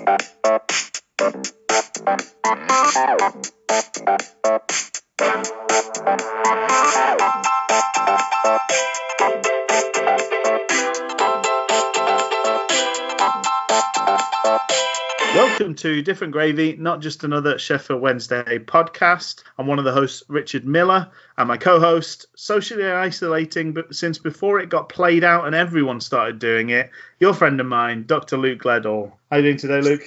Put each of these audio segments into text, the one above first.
Welcome to Different Gravy, not just another Sheffield Wednesday podcast. I'm one of the hosts, Richard Miller, and my co-host, socially isolating, but since before it got played out and everyone started doing it, your friend of mine, Dr. Luke Gledall. How are you doing today, Luke?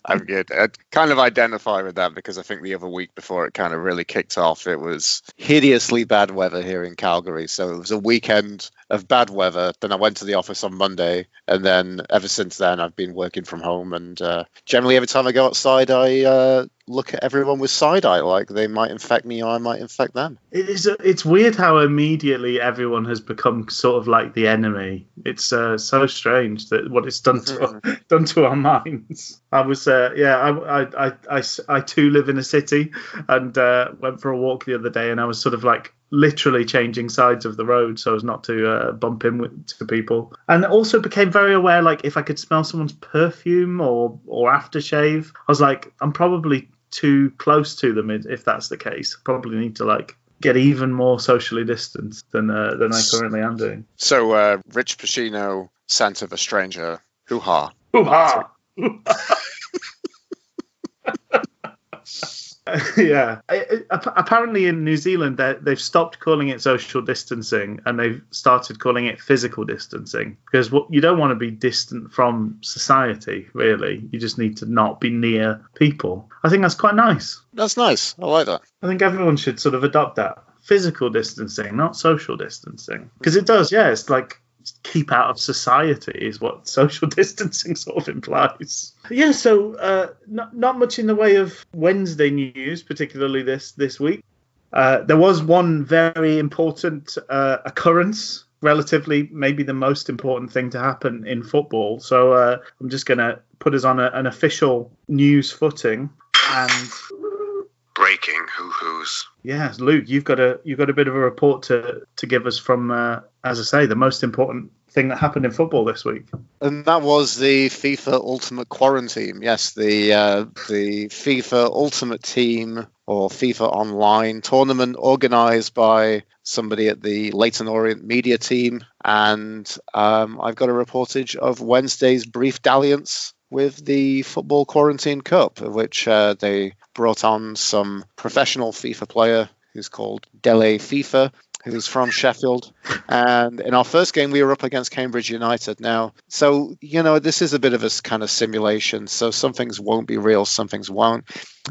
I'm good. I kind of identify with that because I think the other week before it kind of really kicked off, it was hideously bad weather here in Calgary. So it was a weekend of bad weather. Then I went to the office on Monday, and then ever since then I've been working from home. And generally every time I go outside, I look at everyone with side eye, like they might infect me or I might infect them. It's weird how immediately everyone has become sort of like the enemy. It's so strange that what it's done to our minds. I was I too live in a city, and went for a walk the other day, and I was sort of like literally changing sides of the road so as not to bump to people, and also became very aware, like if I could smell someone's perfume or aftershave, I was like, I'm probably too close to them. If that's the case, I probably need to like get even more socially distanced than I currently am doing. So Rich Pacino, scent of a stranger, hoo-ha. Hoo-ha. Yeah. Apparently in New Zealand they've stopped calling it social distancing and they've started calling it physical distancing, because you don't want to be distant from society, really. You just need to not be near people. I think that's quite nice. That's nice. I like that. I think everyone should sort of adopt that. Physical distancing, not social distancing. Because it does, yeah, it's like keep out of society is what social distancing sort of implies. Yeah, so not much in the way of Wednesday news, particularly this week. There was one very important occurrence, relatively maybe the most important thing to happen in football. So I'm just going to put us on an official news footing. And breaking hoo-hoos. Yeah, Luke, you've got a bit of a report to give us from, as I say, the most important thing that happened in football this week. And that was the FIFA Ultimate Quarantine. Yes, the FIFA Ultimate Team or FIFA Online tournament organised by somebody at the Leyton Orient media team. And I've got a reportage of Wednesday's brief dalliance with the Football Quarantine Cup, of which they brought on some professional FIFA player who's called Dele FIFA, who's from Sheffield. And in our first game, we were up against Cambridge United now. So, this is a bit of a kind of simulation. So some things won't be real, some things won't.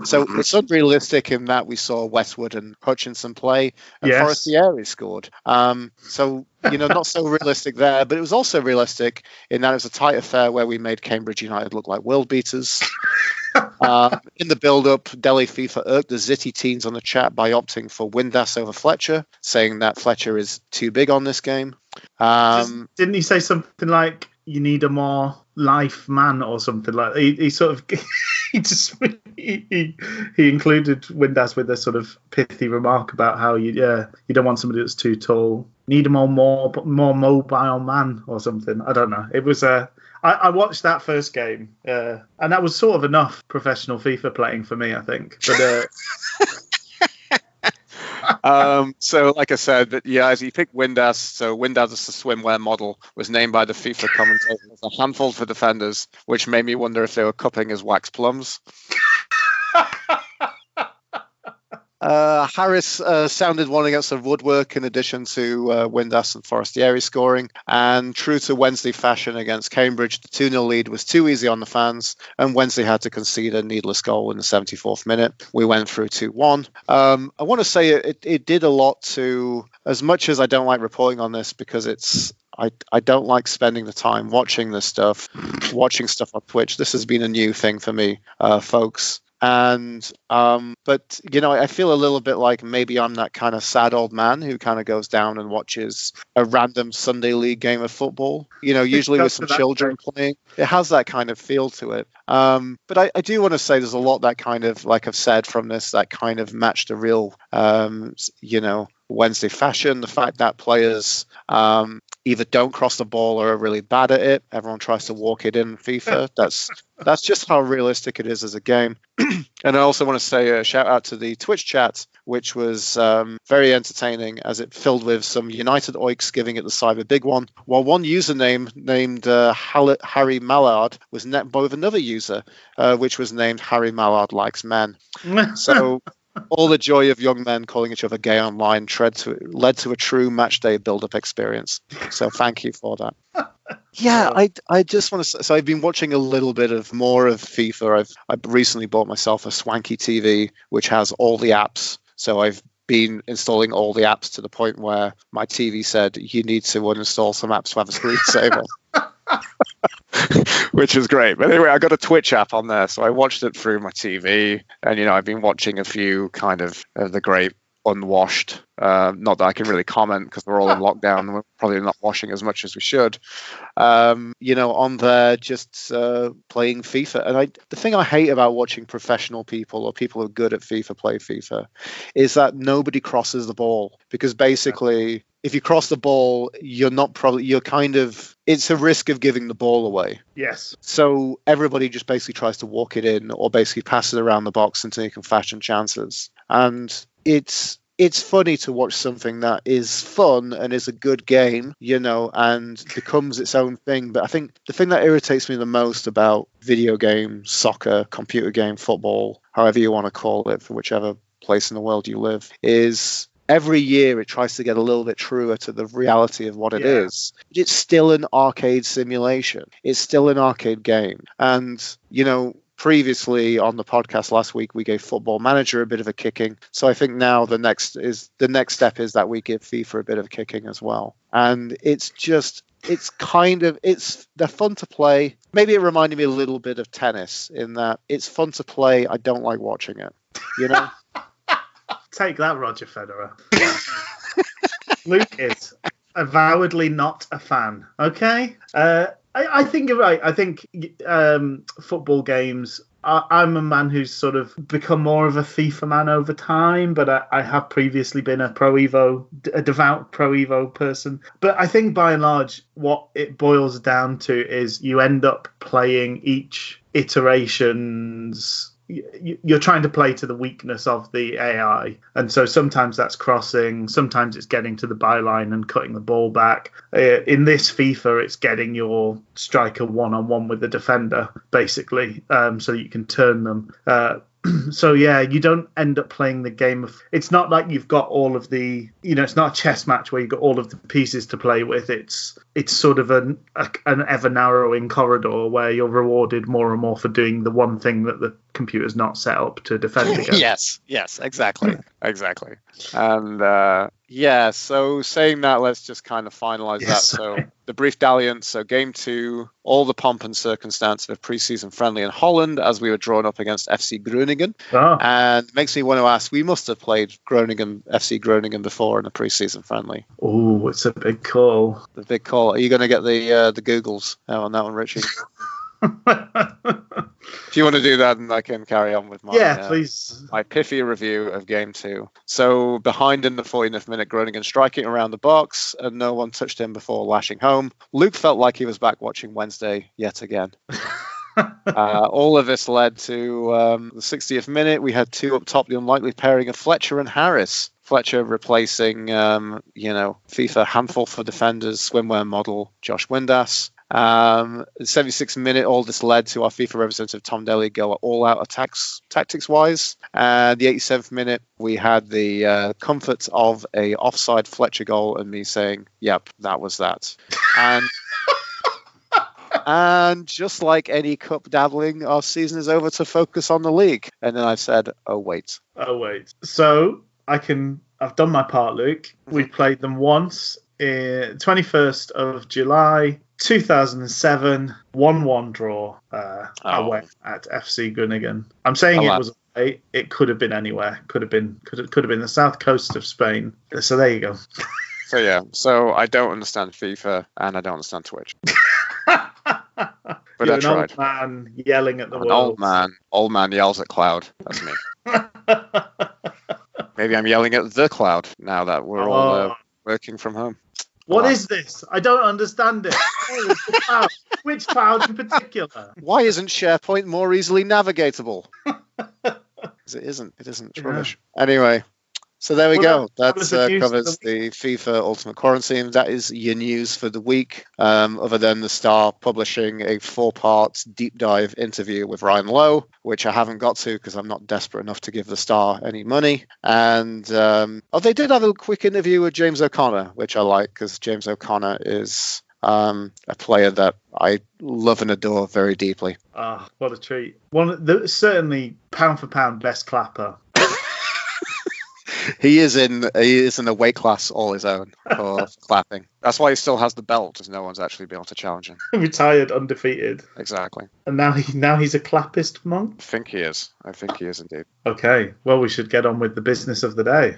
So it's unrealistic in that we saw Westwood and Hutchinson play, and yes. Forestieri scored. So, not so realistic there, but it was also realistic in that it was a tight affair where we made Cambridge United look like world beaters. In the build-up, Dele FIFA irked the Zitty teens on the chat by opting for Windass over Fletcher, saying that Fletcher is too big on this game. Didn't he say something like, you need a more life man or something like that? He sort of he included Windass with a sort of pithy remark about how you don't want somebody that's too tall. Need a more mobile man or something. I don't know. It was I watched that first game, and that was sort of enough professional FIFA playing for me, I think. But so like I said, but yeah, as he picked Windass, so Windass as the swimwear model was named by the FIFA commentator as a handful for defenders, which made me wonder if they were cupping as wax plums. Harris sounded one against the woodwork in addition to Windass and Forestieri scoring. And true to Wednesday fashion against Cambridge, the 2-0 lead was too easy on the fans, and Wednesday had to concede a needless goal in the 74th minute. We went through 2-1. I want to say it did a lot to, as much as I don't like reporting on this because it's I don't like spending the time watching this stuff, watching stuff on Twitch. This has been a new thing for me, folks. And but I feel a little bit like maybe I'm that kind of sad old man who kind of goes down and watches a random Sunday league game of football, usually with some children playing. It has that kind of feel to it. But I do want to say there's a lot that kind of, like I've said from this, that kind of match the real Wednesday fashion. The fact that players either don't cross the ball or are really bad at it. Everyone tries to walk it in FIFA. That's just how realistic it is as a game. And I also want to say a shout out to the Twitch chat, which was very entertaining as it filled with some United oiks giving it the cyber big one, while one username named Harry Mallard was net by with another user, which was named Harry Mallard Likes Men. So all the joy of young men calling each other gay online led to a true match day build-up experience. So thank you for that. Yeah, I just want to. So I've been watching a little bit of more of FIFA. I've recently bought myself a swanky TV which has all the apps. So I've been installing all the apps to the point where my TV said you need to uninstall some apps to have a screensaver. Which is great. But anyway, I got a Twitch app on there, so I watched it through my TV. And, I've been watching a few kind of the great unwashed. Not that I can really comment because we're all in lockdown and we're probably not washing as much as we should. On there just playing FIFA. And the thing I hate about watching professional people or people who are good at FIFA play FIFA is that nobody crosses the ball. Because basically, if you cross the ball, it's a risk of giving the ball away. Yes. So everybody just basically tries to walk it in or basically pass it around the box until you can fashion chances. And it's funny to watch something that is fun and is a good game, and becomes its own thing. But I think the thing that irritates me the most about video game, soccer, computer game, football, however you want to call it, for whichever place in the world you live, is every year it tries to get a little bit truer to the reality of what it is. It's still an arcade simulation. It's still an arcade game. And, previously on the podcast last week, we gave Football Manager a bit of a kicking. So I think now the next step is that we give FIFA a bit of a kicking as well. And they're fun to play. Maybe it reminded me a little bit of tennis in that it's fun to play. I don't like watching it, Take that, Roger Federer. Luke is avowedly not a fan. Okay? I think you're right. I think football games, I'm a man who's sort of become more of a FIFA man over time, but I have previously been a devout Pro Evo person. But I think by and large, what it boils down to is you end up playing each iteration's. You're trying to play to the weakness of the AI, and so sometimes that's crossing, sometimes it's getting to the byline and cutting the ball back. In this FIFA, it's getting your striker one-on-one with the defender, basically, so that you can turn them. So yeah, you don't end up playing the game of. It's not like you've got all of the. It's not a chess match where you've got all of the pieces to play with. It's sort of an ever narrowing corridor where you're rewarded more and more for doing the one thing that the computer's not set up to defend against. Yes, exactly. And so saying that, let's just kind of finalize that. So the brief dalliance. So game 2, all the pomp and circumstance of a pre-season friendly in Holland as we were drawn up against FC Groningen. Oh. And it makes me want to ask, we must have played FC Groningen before in a pre-season friendly. Oh, it's a big call. The big call. Are you going to get the Googles on that one, Richie? If you want to do that, then I can carry on with my please. My pithy review of Game 2. So behind in the 40th minute, Groningen striking around the box, and no one touched him before lashing home. Luke felt like he was back watching Wednesday yet again. All of this led to the 60th minute. We had 2 up top, the unlikely pairing of Fletcher and Harris. Fletcher replacing, FIFA handful for defenders, swimwear model Josh Windass. The 76th minute, all this led to our FIFA representative Tom Daly go all out tactics-wise. The 87th minute, we had the comfort of a offside Fletcher goal and me saying, yep, that was that. And just like any cup dabbling, our season is over to focus on the league. And then I said, oh, wait. So I've done my part, Luke. We played them once, 21st of July, 2007, 1-1 draw away at FC Groningen. I'm saying it was away. It could have been anywhere. Could have been the south coast of Spain. So there you go. So I don't understand FIFA and I don't understand Twitch. But You're I tried. Old man yelling at the world. Old man yells at cloud. That's me. Maybe I'm yelling at the cloud now that we're all working from home. What is this? I don't understand it. Where is the cloud? Which cloud in particular? Why isn't SharePoint more easily navigatable? Because it isn't. It isn't. It's rubbish. Anyway, so there we go. That covers the FIFA Ultimate Quarantine. That is your news for the week, other than the Star publishing a 4-part deep dive interview with Ryan Lowe, which I haven't got to because I'm not desperate enough to give the Star any money. And they did have a quick interview with James O'Connor, which I like because James O'Connor is a player that I love and adore very deeply. Ah, what a treat. Certainly, pound for pound, best clapper. He is in a weight class all his own for clapping. That's why he still has the belt, as no one's actually been able to challenge him. Retired, undefeated. Exactly. And now he's a clappist monk? I think he is indeed. Okay, well, we should get on with the business of the day.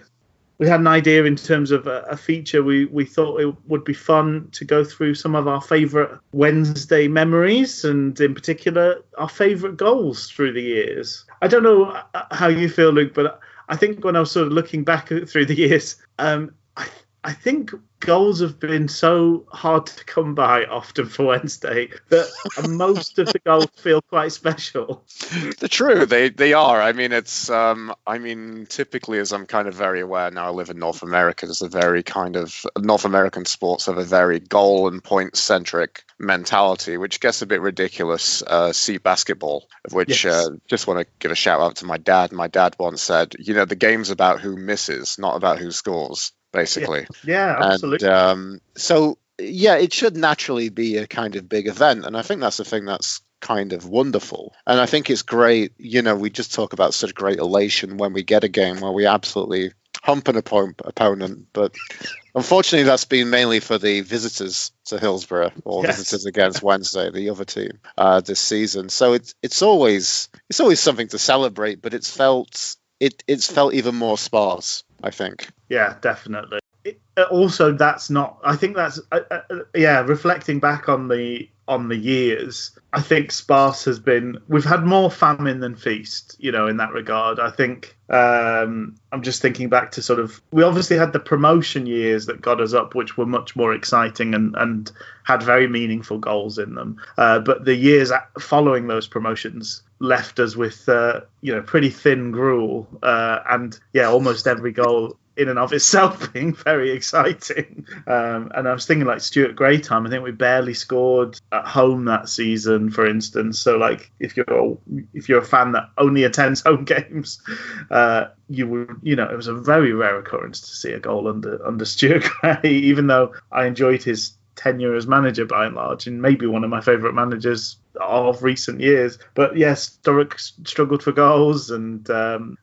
We had an idea in terms of a feature. We thought it would be fun to go through some of our favourite Wednesday memories, and in particular, our favourite goals through the years. I don't know how you feel, Luke, but I think when I was sort of looking back through the years, I think goals have been so hard to come by often for Wednesday that most of the goals feel quite special. They're true. They are. I mean, it's. Typically, as I'm kind of very aware now, I live in North America. There's a very kind of North American sports have a very goal and point centric mentality, which gets a bit ridiculous. See basketball, of which just want to give a shout out to my dad. My dad once said, the game's about who misses, not about who scores. Basically. Yeah, absolutely. And it should naturally be a kind of big event. And I think that's the thing that's kind of wonderful. And I think it's great, we just talk about such great elation when we get a game where we absolutely hump an opponent. But unfortunately, that's been mainly for the visitors to Hillsborough or visitors against Wednesday, the other team, this season. So it's always something to celebrate, but it's felt even more sparse, I think. Yeah, definitely. Also, reflecting back on the years, I think sparse has been, we've had more famine than feast, in that regard. I think I'm just thinking back to sort of, we obviously had the promotion years that got us up, which were much more exciting and had very meaningful goals in them. But the years following those promotions left us with, pretty thin gruel, and almost every goal in and of itself being very exciting. And I was thinking like Stuart Gray time, I think we barely scored at home that season, for instance. So like if you're a fan that only attends home games, you would, it was a very rare occurrence to see a goal under Stuart Gray, even though I enjoyed his tenure as manager by and large, and maybe one of my favourite managers of recent years. But yes, Sturrock struggled for goals, and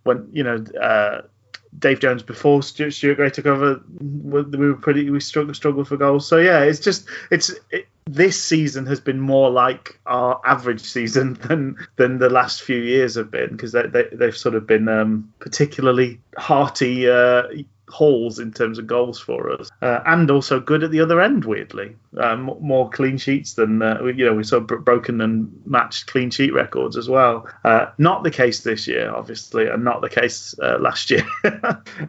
when Dave Jones before Stuart Gray took over, we struggled for goals. So yeah, this season has been more like our average season than the last few years have been, because they've sort of been particularly hearty hauls in terms of goals for us, and also good at the other end. Weirdly, more clean sheets than we saw broken and matched clean sheet records as well. Not the case this year, obviously, and not the case last year.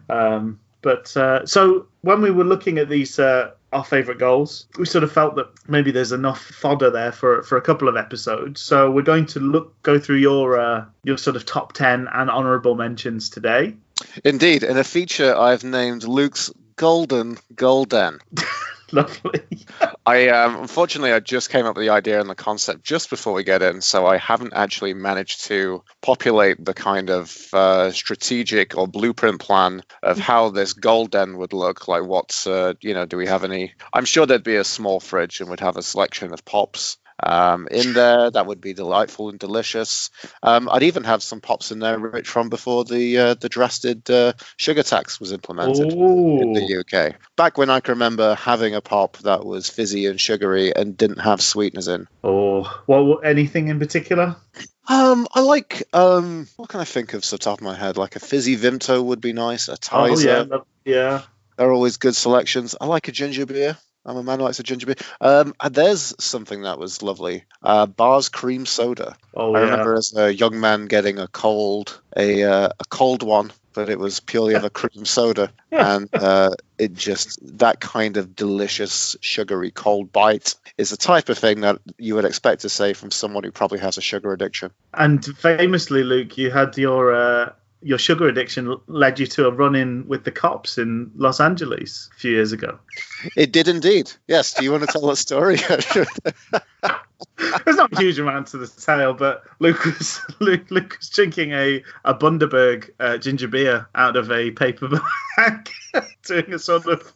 But so when we were looking at these our favourite goals, we sort of felt that maybe there's enough fodder there for a couple of episodes. So we're going to go through your sort of top 10 and honourable mentions today. Indeed, in a feature I've named Luke's Golden. Lovely. Unfortunately, I just came up with the idea and the concept just before we get in, so I haven't actually managed to populate the kind of strategic or blueprint plan of how this golden would look. Like, do we have any? I'm sure there'd be a small fridge and we'd have a selection of pops in there that would be delightful and delicious. I'd even have some pops in there, Rich, from before the drastic sugar tax was implemented in the UK. Back when I can remember having a pop that was fizzy and sugary and didn't have sweeteners in. Anything in particular? I like, what can I think of off the top of my head? Like a fizzy Vimto would be nice, a Tizer. Yeah. They're always good selections. I like a ginger beer. I'm a man who likes a ginger beer. And there's something that was lovely. Bar's cream soda. Oh I yeah. remember as a young man getting a cold one, but it was purely of a cream soda, and it just, that kind of delicious sugary cold bite is the type of thing that you would expect to say from someone who probably has a sugar addiction. And famously, Luke, you had your sugar addiction led you to a run-in with the cops in Los Angeles a few years ago. It did indeed. Yes. Do you want to tell that story? There's not a huge amount to the tale, but Luke was drinking a Bundaberg ginger beer out of a paper bag, doing a sort of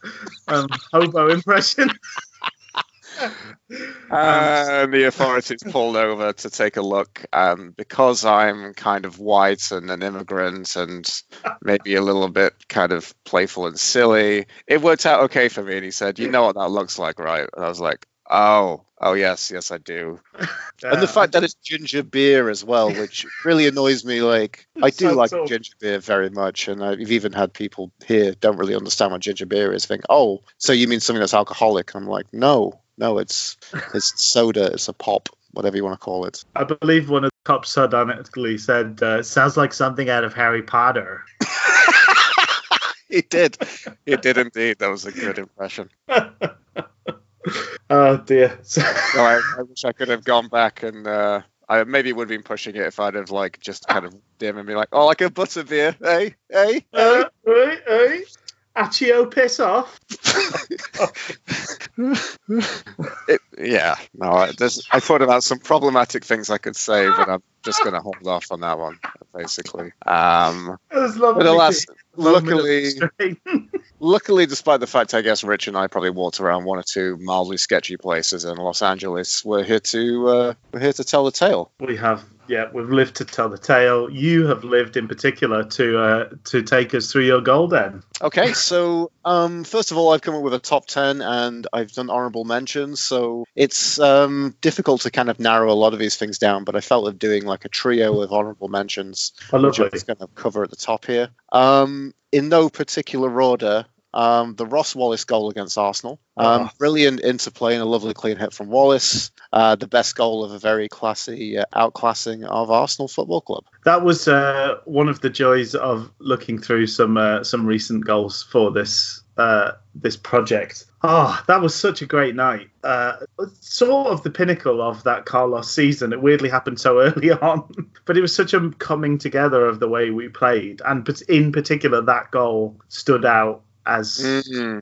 hobo impression. And the authorities pulled over to take a look. Because I'm kind of white and an immigrant and maybe a little bit kind of playful and silly, it worked out okay for me. And he said, "You know what that looks like, right?" And I was like, Oh, yes, I do. And the fact that it's ginger beer as well, which really annoys me. Like, I do like ginger beer very much, and I've even had people here don't really understand what ginger beer is. Think, oh, so you mean something that's alcoholic? I'm like, no, it's soda, it's a pop, whatever you want to call it. I believe one of the cops sardonically said, "Sounds like something out of Harry Potter." It did indeed. That was a good impression. Oh dear. No, I wish I could have gone back and I maybe would have been pushing it if I'd have like just kind of dim and be like, "Oh, like a butterbeer, hey. Hey. Accio, piss off." I thought about some problematic things I could say, but I'm just going to hold off on that one, basically. Luckily, despite the fact, I guess, Rich and I probably walked around one or two mildly sketchy places in Los Angeles, we're here to tell the tale. We have. Yeah, we've lived to tell the tale. You have lived in particular to take us through your goal then. Okay, so first of all, I've come up with a top 10 and I've done honourable mentions. So it's difficult to kind of narrow a lot of these things down, but I felt of doing like a trio of honourable mentions, which I'm just going to cover at the top here. In no particular order, the Ross Wallace goal against Arsenal. Brilliant interplay and a lovely clean hit from Wallace. The best goal of a very classy outclassing of Arsenal Football Club. That was one of the joys of looking through some recent goals for this project. Oh, that was such a great night. Sort of the pinnacle of that Carlos season. It weirdly happened so early on, but it was such a coming together of the way we played. And in particular, that goal stood out as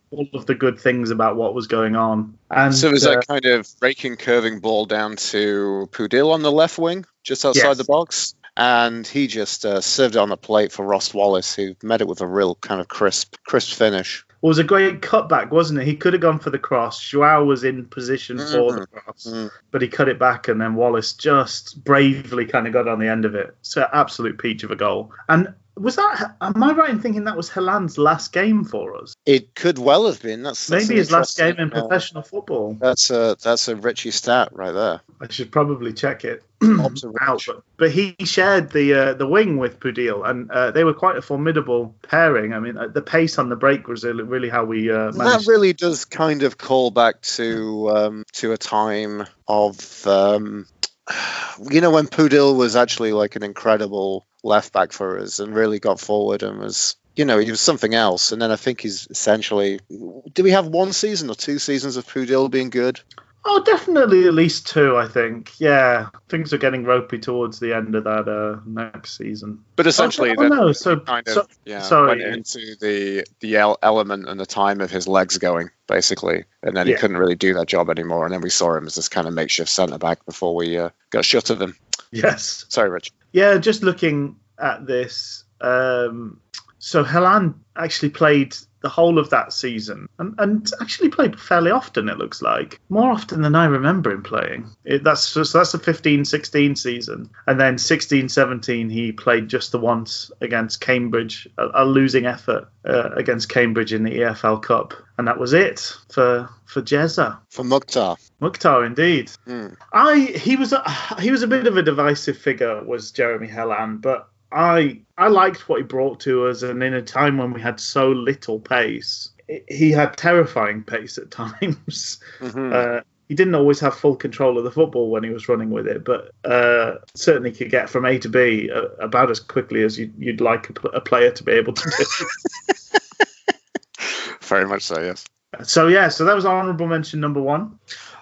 all of the good things about what was going on. And so was that kind of raking, curving ball down to Pudil on the left wing, just outside the box? And he just served it on the plate for Ross Wallace, who met it with a real kind of crisp finish. It was a great cutback, wasn't it? He could have gone for the cross. Joao was in position for the cross, but he cut it back, and then Wallace just bravely kind of got on the end of it. So absolute peach of a goal. And was that? Am I right in thinking that was Helan's last game for us? It could well have been. That's maybe his last game in professional football. That's a Richie stat right there. I should probably check it out. But he shared the wing with Pudil, and they were quite a formidable pairing. I mean, the pace on the break was really how we managed. That really does kind of call back to a time of when Pudil was actually like an incredible left back for us and really got forward and was, he was something else. And then I think he's essentially, do we have 1 season or 2 seasons of Pudil being good? Oh, definitely at least 2, I think. Yeah, things are getting ropey towards the end of that next season. But essentially, went into the element and the time of his legs going, basically. And then he couldn't really do that job anymore. And then we saw him as this kind of makeshift centre-back before we got shut of him. Yes. Sorry, Rich. Yeah, just looking at this. So Helan actually played the whole of that season and actually played fairly often, it looks like. More often than I remember him playing. That's the 15-16 season. And then 16-17 he played just the once against Cambridge, a losing effort against Cambridge in the EFL Cup. And that was it for Jezza. For Mukhtar. Mukhtar, indeed. He was a bit of a divisive figure, was Jeremy Helan, but I liked what he brought to us, and in a time when we had so little pace, he had terrifying pace at times. Mhm. He didn't always have full control of the football when he was running with it, but certainly could get from A to B about as quickly as you'd like a player to be able to do. Very much so, yes. So that was honourable mention number 1.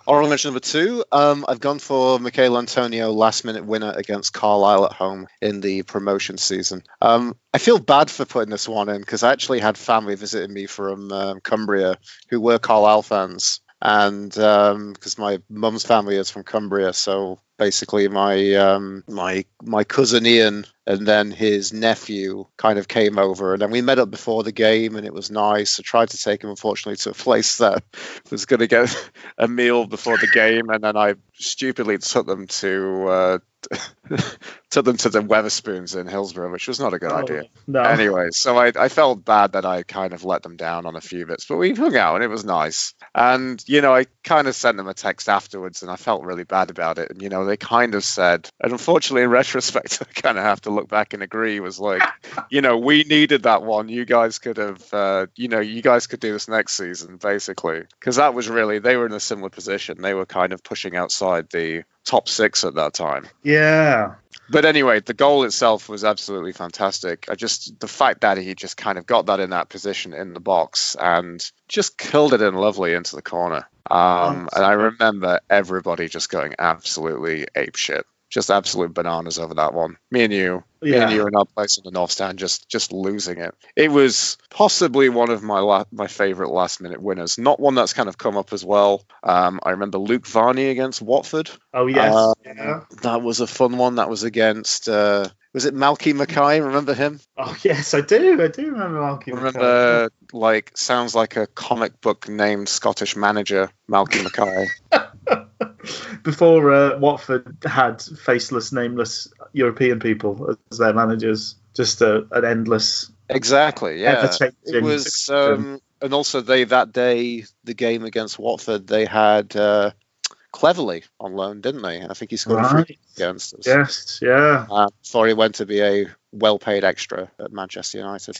Honourable mention number 2, I've gone for Michail Antonio, last-minute winner against Carlisle at home in the promotion season. I feel bad for putting this one in because I actually had family visiting me from Cumbria who were Carlisle fans. And because my mum's family is from Cumbria, so basically my cousin Ian and then his nephew kind of came over, and then we met up before the game, and it was nice. I tried to take him, unfortunately, to a place that was going to get a meal before the game, and then I stupidly took them to the Wetherspoons in Hillsborough, which was not a good idea. No. Anyway, so I felt bad that I kind of let them down on a few bits, but we hung out and it was nice. And, I kind of sent them a text afterwards and I felt really bad about it. And, they kind of said, and unfortunately in retrospect, I kind of have to look back and agree, was like, we needed that one. You guys could have, you guys could do this next season, basically. Because that was really, they were in a similar position. They were kind of pushing outside the top 6 at that time. Yeah. But anyway, the goal itself was absolutely fantastic. The fact that he just kind of got that in that position in the box and just killed it in lovely into the corner. And I remember everybody just going absolutely apeshit. Just absolute bananas over that one. Me and you in our place in the North Stand, just losing it. It was possibly one of my favourite last-minute winners. Not one that's kind of come up as well. I remember Luke Varney against Watford. Oh, yes. That was a fun one. That was against... was it Malky Mackay? Remember him? Oh, yes, I do. I do remember Malky Mackay. Sounds like a comic book named Scottish manager, Malky Mackay. Before Watford had faceless, nameless European people as their managers, just an endless... Exactly, yeah. It was... and also that day, the game against Watford, they had... Cleverly on loan, didn't they? I think he scored a free against us. Yes, yeah. Before he went to be a well-paid extra at Manchester United.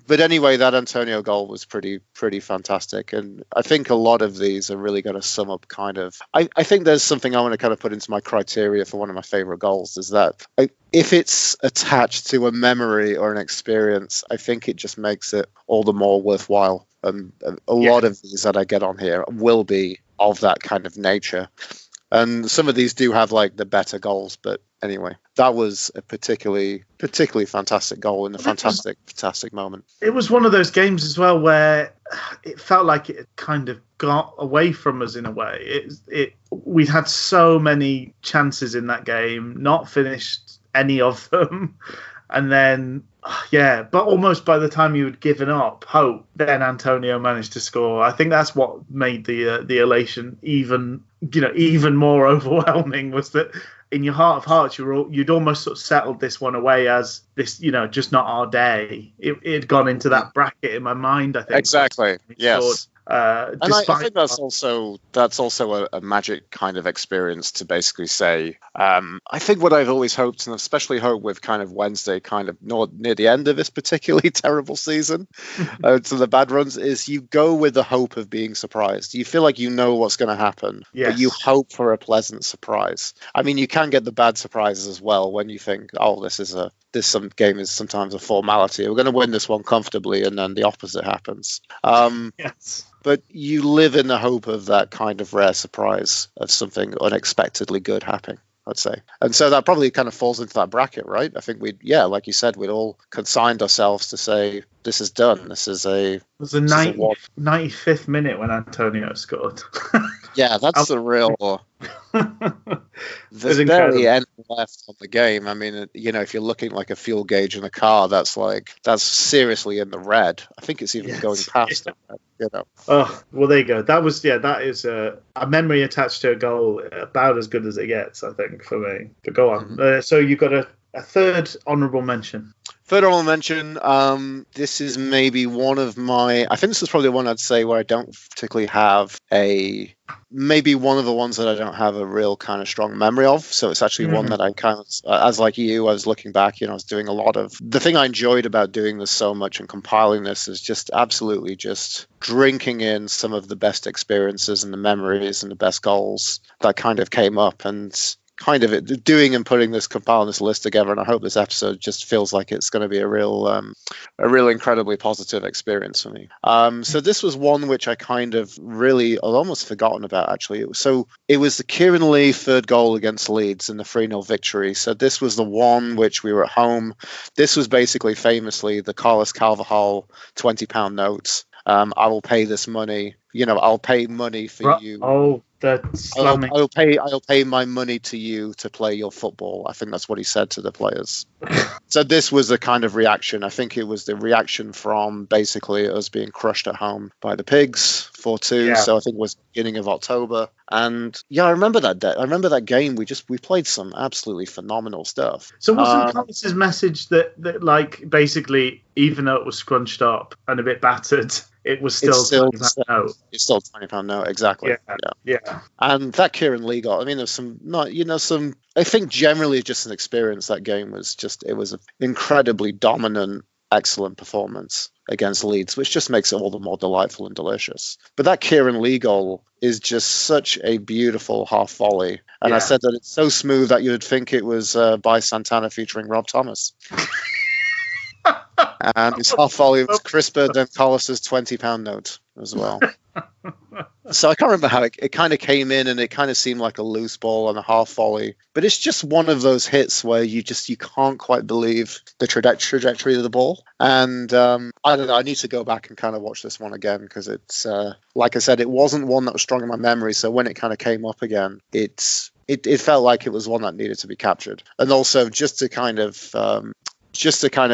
But anyway, that Antonio goal was pretty fantastic, and I think a lot of these are really going to sum up kind of. I think there's something I want to kind of put into my criteria for one of my favorite goals is that if it's attached to a memory or an experience, I think it just makes it all the more worthwhile. And a lot of these that I get on here will be of that kind of nature. And some of these do have the better goals, but anyway, that was a particularly fantastic goal in a fantastic moment. It was one of those games as well where it felt like it kind of got away from us in a way. We'd had so many chances in that game, not finished any of them. And then, but almost by the time you had given up hope, then Antonio managed to score. I think that's what made the elation even more overwhelming, was that in your heart of hearts, you'd almost sort of settled this one away as this, just not our day. It had gone into that bracket in my mind, I think. Exactly, yes. And I think that's also a magic kind of experience to basically say, I think what I've always hoped, and especially hope with kind of Wednesday kind of near the end of this particularly terrible season, to the bad runs, is you go with the hope of being surprised. You feel like you know what's going to happen, but you hope for a pleasant surprise. I mean, you can get the bad surprises as well when you think, oh, some game is sometimes a formality. We're going to win this one comfortably, and then the opposite happens. Yes. But you live in the hope of that kind of rare surprise of something unexpectedly good happening, I'd say. And so that probably kind of falls into that bracket, right? I think like you said, we'd all consigned ourselves to say, this is done. It was a 95th minute when Antonio scored. Yeah, that's the real... There's barely any left on the game. I mean, if you're looking like a fuel gauge in a car, that's seriously in the red. I think it's even going past it. Oh, well, there you go. That is a memory attached to a goal about as good as it gets, I think, for me. But go on. So you've got a third honourable mention. Third honorable mention, this is maybe one of my, I think this is probably the one I'd say where I don't particularly have maybe one of the ones that I don't have a real kind of strong memory of. So it's actually one that I kind of, as like you, I was looking back, I was doing a lot of, the thing I enjoyed about doing this so much and compiling this is just absolutely just drinking in some of the best experiences and the memories and the best goals that kind of came up, and kind of doing and putting this, compiling this list together. And I hope this episode just feels like it's going to be a real incredibly positive experience for me. So this was one which I kind of really, I'd almost forgotten about actually. It was the Kieran Lee third goal against Leeds in the 3-0 victory. So this was the one which we were at home. This was basically famously the Carlos Carvajal £20 notes. I will pay this money. I'll pay money for you. Oh, that's slamming. I'll pay my money to you to play your football. I think that's what he said to the players. So this was a kind of reaction. I think it was the reaction from basically us being crushed at home by the Pigs 4-2. Yeah. So I think it was beginning of October. And yeah, I remember that day. I remember that game. We played some absolutely phenomenal stuff. So wasn't Carlos's message that like basically, even though it was scrunched up and a bit battered, it was still £20 note. It's still £20 note, exactly. Yeah. And that Kieran Lee got, I mean, there's some, I think generally just an experience. That game was it was an incredibly dominant, excellent performance against Leeds, which just makes it all the more delightful and delicious. But that Kieran Lee goal is just such a beautiful half volley. And I said that it's so smooth that you would think it was by Santana featuring Rob Thomas. And his half volley was crisper than Carlos's £20 note as well. So I can't remember how it kind of came in, and it kind of seemed like a loose ball on a half volley. But it's just one of those hits where you can't quite believe the trajectory of the ball. And I don't know, I need to go back and kind of watch this one again, because it's, like I said, it wasn't one that was strong in my memory. So when it kind of came up again, it felt like it was one that needed to be captured. And also just to kind of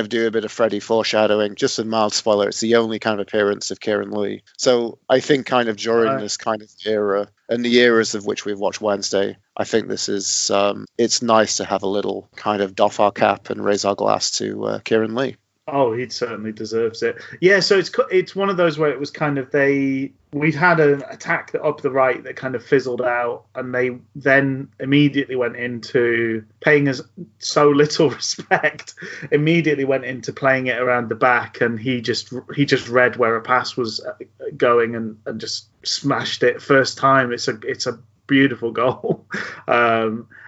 do a bit of Freddie foreshadowing, just a mild spoiler, it's the only kind of appearance of Kieran Lee. So I think kind of during this kind of era, and the eras of which we've watched Wednesday, I think this is, it's nice to have a little kind of doff our cap and raise our glass to Kieran Lee. Oh, he certainly deserves it. Yeah, so it's one of those where it was kind of we'd had an attack up the right that kind of fizzled out, and they then immediately went into paying us so little respect. Immediately went into playing it around the back, and he just read where a pass was going and just smashed it first time. It's a beautiful goal.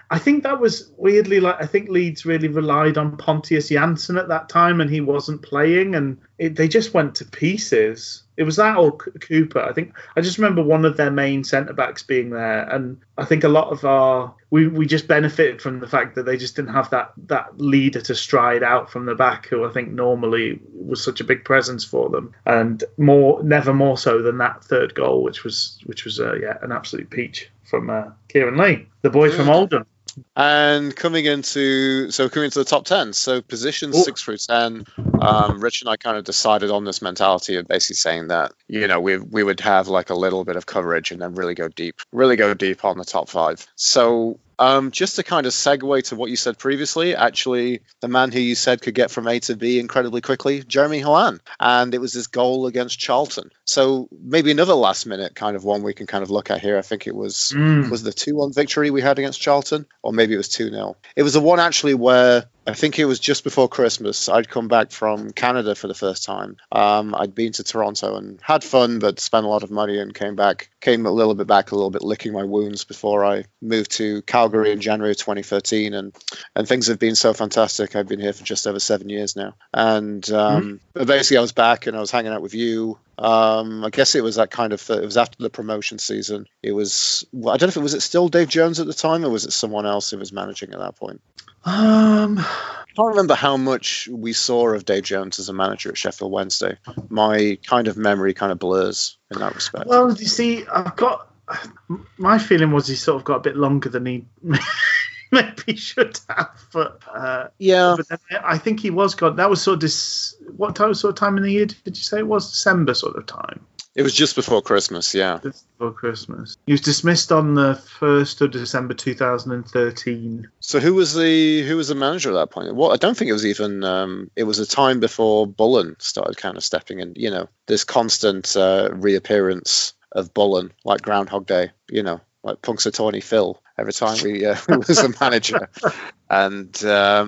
I think that was weirdly, like, I think Leeds really relied on Pontius Janssen at that time, and he wasn't playing, and they just went to pieces. It was that or Cooper. I just remember one of their main centre-backs being there, and I think a lot of we just benefited from the fact that they just didn't have that leader to stride out from the back, who I think normally was such a big presence for them, and never more so than that third goal, which was an absolute peach from Kieran Lee, the boy from Oldham. And coming into the top 10, so positions 6 through 10, Rich and I kind of decided on this mentality of basically saying that, we would have like a little bit of coverage and then really go deep on the top 5. So just to kind of segue to what you said previously, actually, the man who you said could get from A to B incredibly quickly, Jeremy Holan. And it was his goal against Charlton. So maybe another last minute kind of one we can kind of look at here. I think it was the 2-1 victory we had against Charlton, or maybe it was 2-0. It was the one actually where I think it was just before Christmas. I'd come back from Canada for the first time. I'd been to Toronto and had fun, but spent a lot of money and came a little bit licking my wounds before I moved to Calgary in January of 2013. And things have been so fantastic. I've been here for just over 7 years now. And but basically I was back and I was hanging out with you. I guess it was that kind of, it was after the promotion season. It was, I don't know if was it still Dave Jones at the time, or was it someone else who was managing at that point? I can't remember how much we saw of Dave Jones as a manager at Sheffield Wednesday. My kind of memory kind of blurs in that respect. Well, you see, my feeling was he sort of got a bit longer than he maybe should have. But but then I think he was gone. That was sort of what sort of time in the year did you say it was? December sort of time. It was just before Christmas, yeah. Just before Christmas. He was dismissed on the 1st of December 2013. So who was the manager at that point? Well, I don't think it was even. It was a time before Bullen started kind of stepping in. You know, this constant reappearance of Bullen, like Groundhog Day. You know, like Punxsutawney Phil every time we was a manager, and I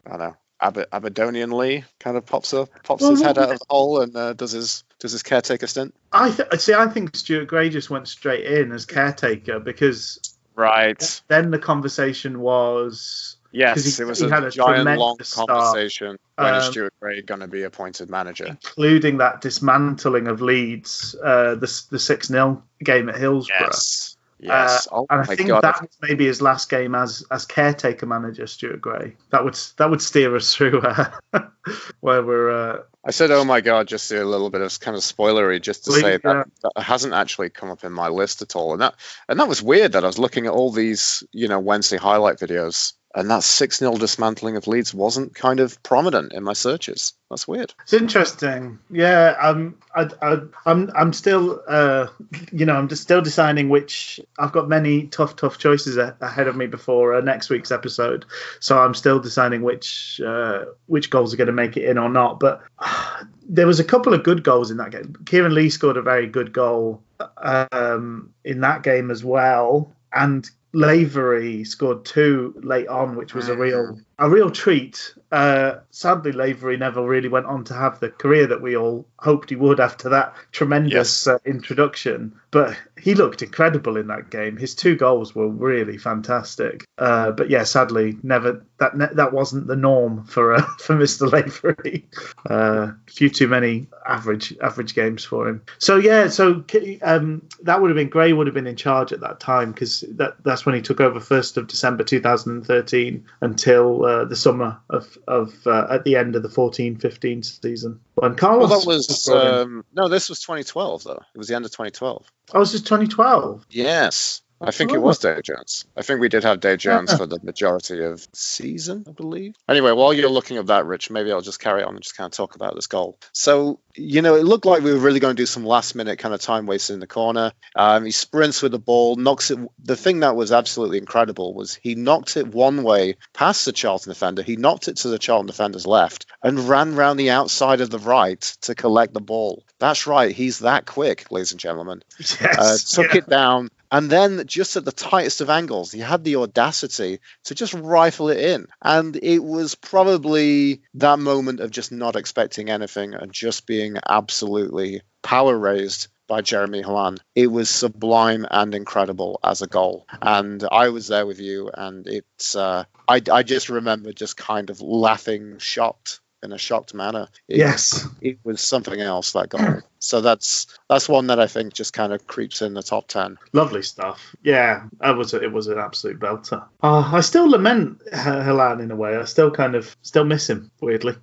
don't know. Aberdonian Lee kind of pops his head out of the hole and does his caretaker stint. I think Stuart Gray just went straight in as caretaker because then the conversation was it was a giant long conversation. When is Stuart Gray going to be appointed manager, including that dismantling of Leeds, the 6-0 game at Hillsborough. Yes. And I think that was maybe his last game as caretaker manager, Stuart Gray. That would steer us through where we're. I said, "Oh my God!" Just a little bit of kind of spoilery, just to say that hasn't actually come up in my list at all, and that was weird. That I was looking at all these, Wednesday highlight videos, and that 6-0 dismantling of Leeds wasn't kind of prominent in my searches. That's weird. It's interesting. Yeah, I'm still, I'm just still deciding which. I've got many tough choices ahead of me before next week's episode, so I'm still deciding which goals are going to make it in or not. But there was a couple of good goals in that game. Kieran Lee scored a very good goal in that game as well, and Lavery scored 2 late on, which was a real treat. Sadly, Lavery never really went on to have the career that we all hoped he would after that tremendous introduction. But he looked incredible in that game. His 2 goals were really fantastic. But yeah, sadly, never that wasn't the norm for Mr. Lavery. A few too many average games for him. So yeah, that would have been Gray would have been in charge at that time because that's when he took over 1st of December 2013 until the summer of at the end of the 14-15 season. And Carlos, that was this was 2012 though. It was the end of 2012. Oh, was this 2012? Yes. I think it was Dave Jones. I think we did have Dave Jones for the majority of season, I believe. Anyway, while you're looking at that, Rich, maybe I'll just carry on and just kind of talk about this goal. So, it looked like we were really going to do some last-minute kind of time wasting in the corner. He sprints with the ball, knocks it. The thing that was absolutely incredible was he knocked it one way past the Charlton defender. He knocked it to the Charlton defender's left and ran round the outside of the right to collect the ball. That's right. He's that quick, ladies and gentlemen. Yes. Took it down. And then just at the tightest of angles, he had the audacity to just rifle it in. And it was probably that moment of just not expecting anything and just being absolutely power raised by Jeremy Haaland. It was sublime and incredible as a goal. And I was there with you. And it's I just remember just kind of laughing in a shocked manner. It was something else, that goal. So that's one that I think just kind of creeps in the top 10. Lovely stuff. Yeah, it was an absolute belter. I still lament Haaland in a way. I still miss him, weirdly.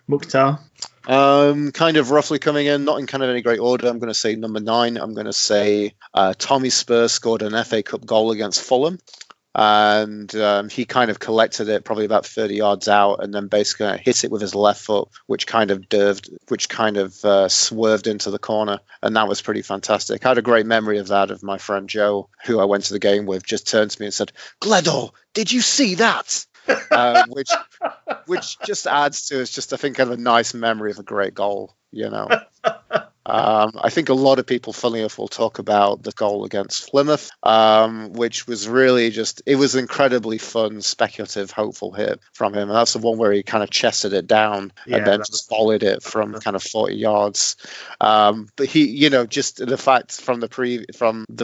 Mukhtar. Kind of roughly coming in, not in kind of any great order. I'm going to say number 9. I'm going to say Tommy Spurs scored an FA Cup goal against Fulham. And he kind of collected it probably about 30 yards out and then basically hit it with his left foot, which kind of swerved into the corner. And that was pretty fantastic. I had a great memory of that, of my friend Joe, who I went to the game with, just turned to me and said, "Gledor, did you see that?" Which just adds to, it's just, I think, kind of a nice memory of a great goal, I think a lot of people, funnily enough, will talk about the goal against Plymouth, which was really it was incredibly fun, speculative, hopeful hit from him. And that's the one where he kind of chested it down and then just volleyed it from kind of 40 yards. But he, just the fact from the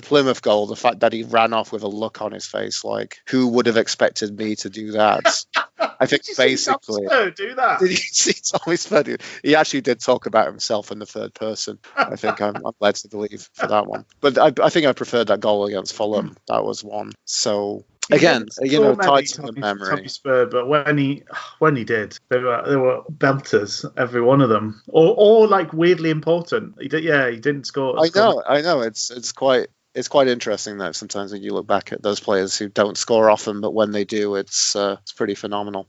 Plymouth goal, the fact that he ran off with a look on his face, like, who would have expected me to do that? I think basically. Do that. Did you see Tommy Spurs? He actually did talk about himself in the third person. I think I'm led to believe for that one. But I think I preferred that goal against Fulham. That was one. So again, tied to the memory. Tommy Spurs, but when he did, they were belters, every one of them, or like weirdly important. He didn't score. I know. It's quite. it's quite interesting though. Sometimes when you look back at those players who don't score often, but when they do, it's pretty phenomenal.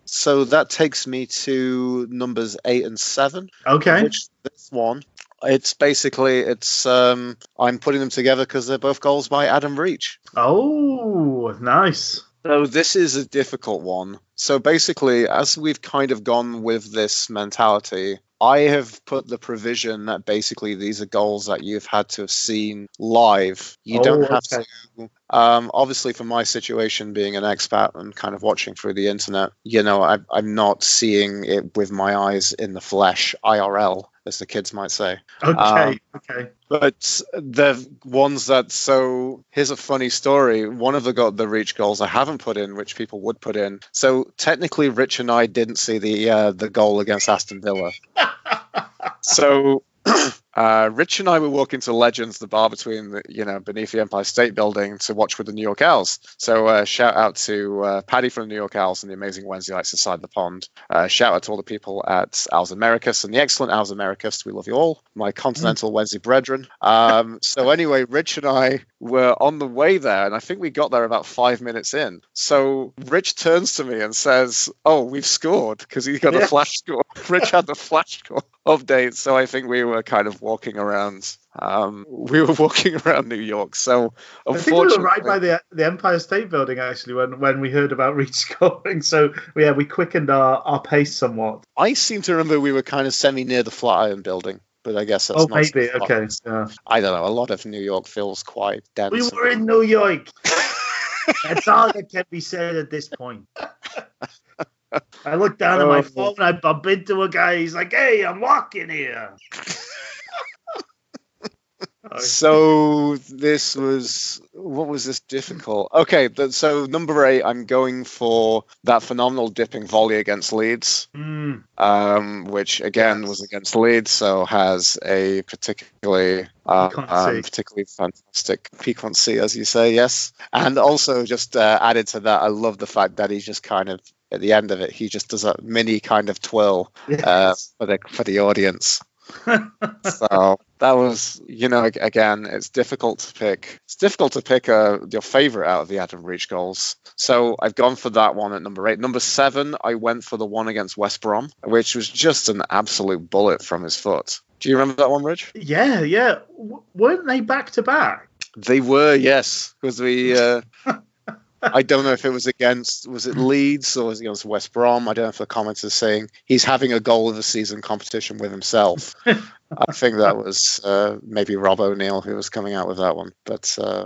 So that takes me to numbers 8 and 7. Okay. Which this one, it's basically I'm putting them together because they're both goals by Adam Reach. Oh, nice. So this is a difficult one. So basically, as we've kind of gone with this mentality, I have put the provision that basically these are goals that you've had to have seen live. You don't have to. Obviously, for my situation, being an expat and kind of watching through the internet, I'm not seeing it with my eyes in the flesh, IRL, as the kids might say. Okay. But the ones here's a funny story. One of the Reach goals I haven't put in, which people would put in. So technically, Rich and I didn't see the goal against Aston Villa. So Rich and I were walking to Legends, the bar between beneath the Empire State Building, to watch with the New York Owls. So shout out to Paddy from the New York Owls and the amazing Wednesdayites inside the pond. Shout out to all the people at Owls Americus and the excellent Owls Americus. We love you all, my continental Wednesday brethren. So anyway, Rich and I were on the way there, and I think we got there about 5 minutes in. So Rich turns to me and says, "Oh, we've scored," because he got a flash score. Rich had the flash score update, so I think we were kind of walking around. We were walking around New York, so unfortunately, I think we were right by the Empire State Building actually when we heard about Reach scoring. So we quickened our pace somewhat. I seem to remember we were kind of semi near the Flatiron Building, but I guess that's not. Maybe okay. Yeah. I don't know. A lot of New York feels quite dense. We were in New York. That's all that can be said at this point. I looked down at my phone, I bump into a guy, he's like, "Hey, I'm walking here." So what was this difficult? Okay, so number 8, I'm going for that phenomenal dipping volley against Leeds, which again was against Leeds, so has a particularly fantastic piquancy, as you say, yes. And also just added to that, I love the fact that he's just kind of, at the end of it, he just does a mini kind of twirl for the audience. So that was, again, it's difficult to pick. It's difficult to pick your favorite out of the Adam Reach goals. So I've gone for that one at number 8. Number 7, I went for the one against West Brom, which was just an absolute bullet from his foot. Do you remember that one, Rich? Yeah. Weren't they back to back? They were, yes, because we. I don't know if it was was it Leeds or was it against West Brom? I don't know if the comments are saying he's having a goal of the season competition with himself. I think that was maybe Rob O'Neill who was coming out with that one. But I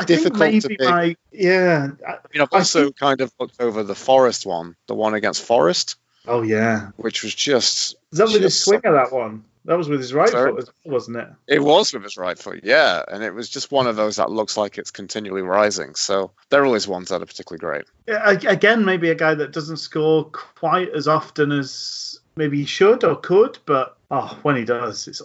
difficult think to maybe pick. I've also kind of looked over the Forest one, the one against Forest. Oh, yeah. Which was just... Is that with his swinger, that one? That was with his right foot as well, wasn't it? It was with his right foot, yeah. And it was just one of those that looks like it's continually rising. So they're always ones that are particularly great. Yeah, again, maybe a guy that doesn't score quite as often as maybe he should or could, but when he does, it's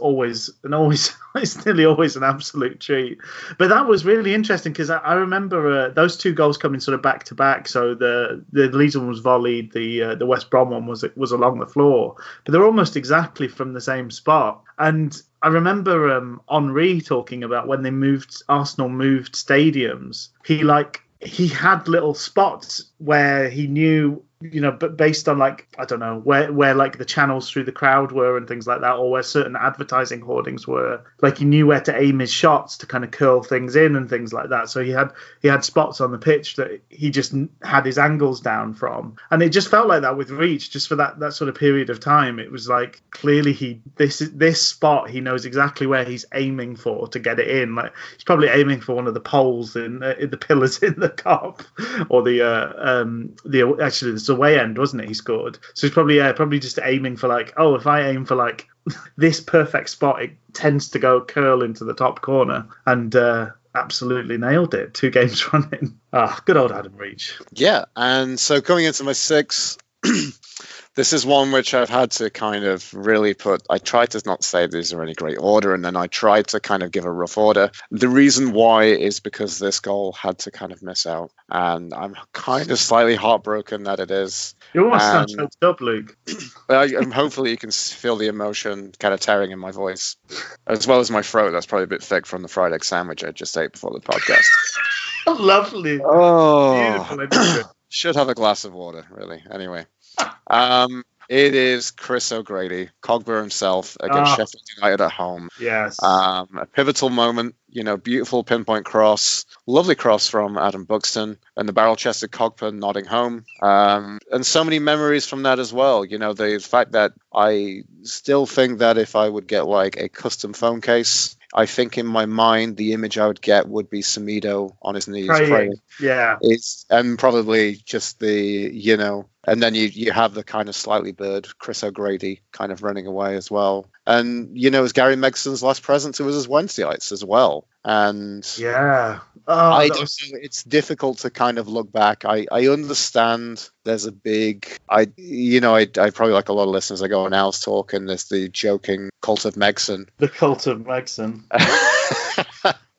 nearly always an absolute treat. But that was really interesting because I remember those two goals coming sort of back to back. So the Leeds one was volleyed, the West Brom one was along the floor, but they're almost exactly from the same spot. And I remember Henri talking about when Arsenal moved stadiums, he had little spots where he knew, but based on I don't know, where like the channels through the crowd were and things like that, or where certain advertising hoardings were, he knew where to aim his shots to kind of curl things in and things like that. So he had spots on the pitch that he just had his angles down from, and it just felt like that with Reach, just for that sort of period of time. It was like clearly this spot he knows exactly where he's aiming for to get it in. Like he's probably aiming for one of the poles in the pillars in the Kop, or actually the away end, wasn't it? He scored, so he's probably just aiming for if I aim for this perfect spot, it tends to go curl into the top corner, and absolutely nailed it 2 games running. Good old Adam Reach. Yeah, and so coming into my 6. This is one which I've had to kind of really I tried to not say these are any great order, and then I tried to kind of give a rough order. The reason why is because this goal had to kind of miss out, and I'm kind of slightly heartbroken that it is. You almost sound choked up, Luke. Hopefully you can feel the emotion kind of tearing in my voice, as well as my throat. That's probably a bit thick from the fried egg sandwich I just ate before the podcast. Lovely. Oh, Beautiful imagery. Should have a glass of water, really. Anyway, it is Chris O'Grady, Cogber himself, against Sheffield United at home. Yes. A pivotal moment, beautiful pinpoint cross, lovely cross from Adam Buxton, and the barrel-chested Cogber nodding home. And so many memories from that as well. The fact that I still think that if I would get like a custom phone case, I think in my mind the image I would get would be Semedo on his knees praying. Yeah. And probably just the, and then you have the kind of slightly bird Chris O'Grady kind of running away as well. And, it was Gary Megson's last present to us as Wednesdayites as well. And yeah. It's difficult to kind of look back. I understand there's a big, I probably like a lot of listeners, I go on Al's Talk and there's the joking cult of Megson. The cult of Megson.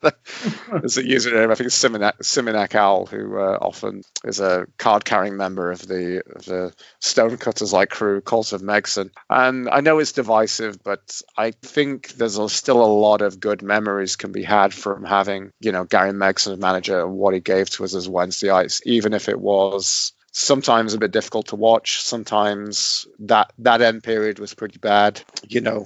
There's a username, I think it's Simonak Al, who often is a card-carrying member of the Stonecutters-like crew, Cult of Megson. And I know it's divisive, but I think there's still a lot of good memories can be had from having, Gary Megson as manager and what he gave to us as Wednesdayites, even if it was sometimes a bit difficult to watch. Sometimes that end period was pretty bad.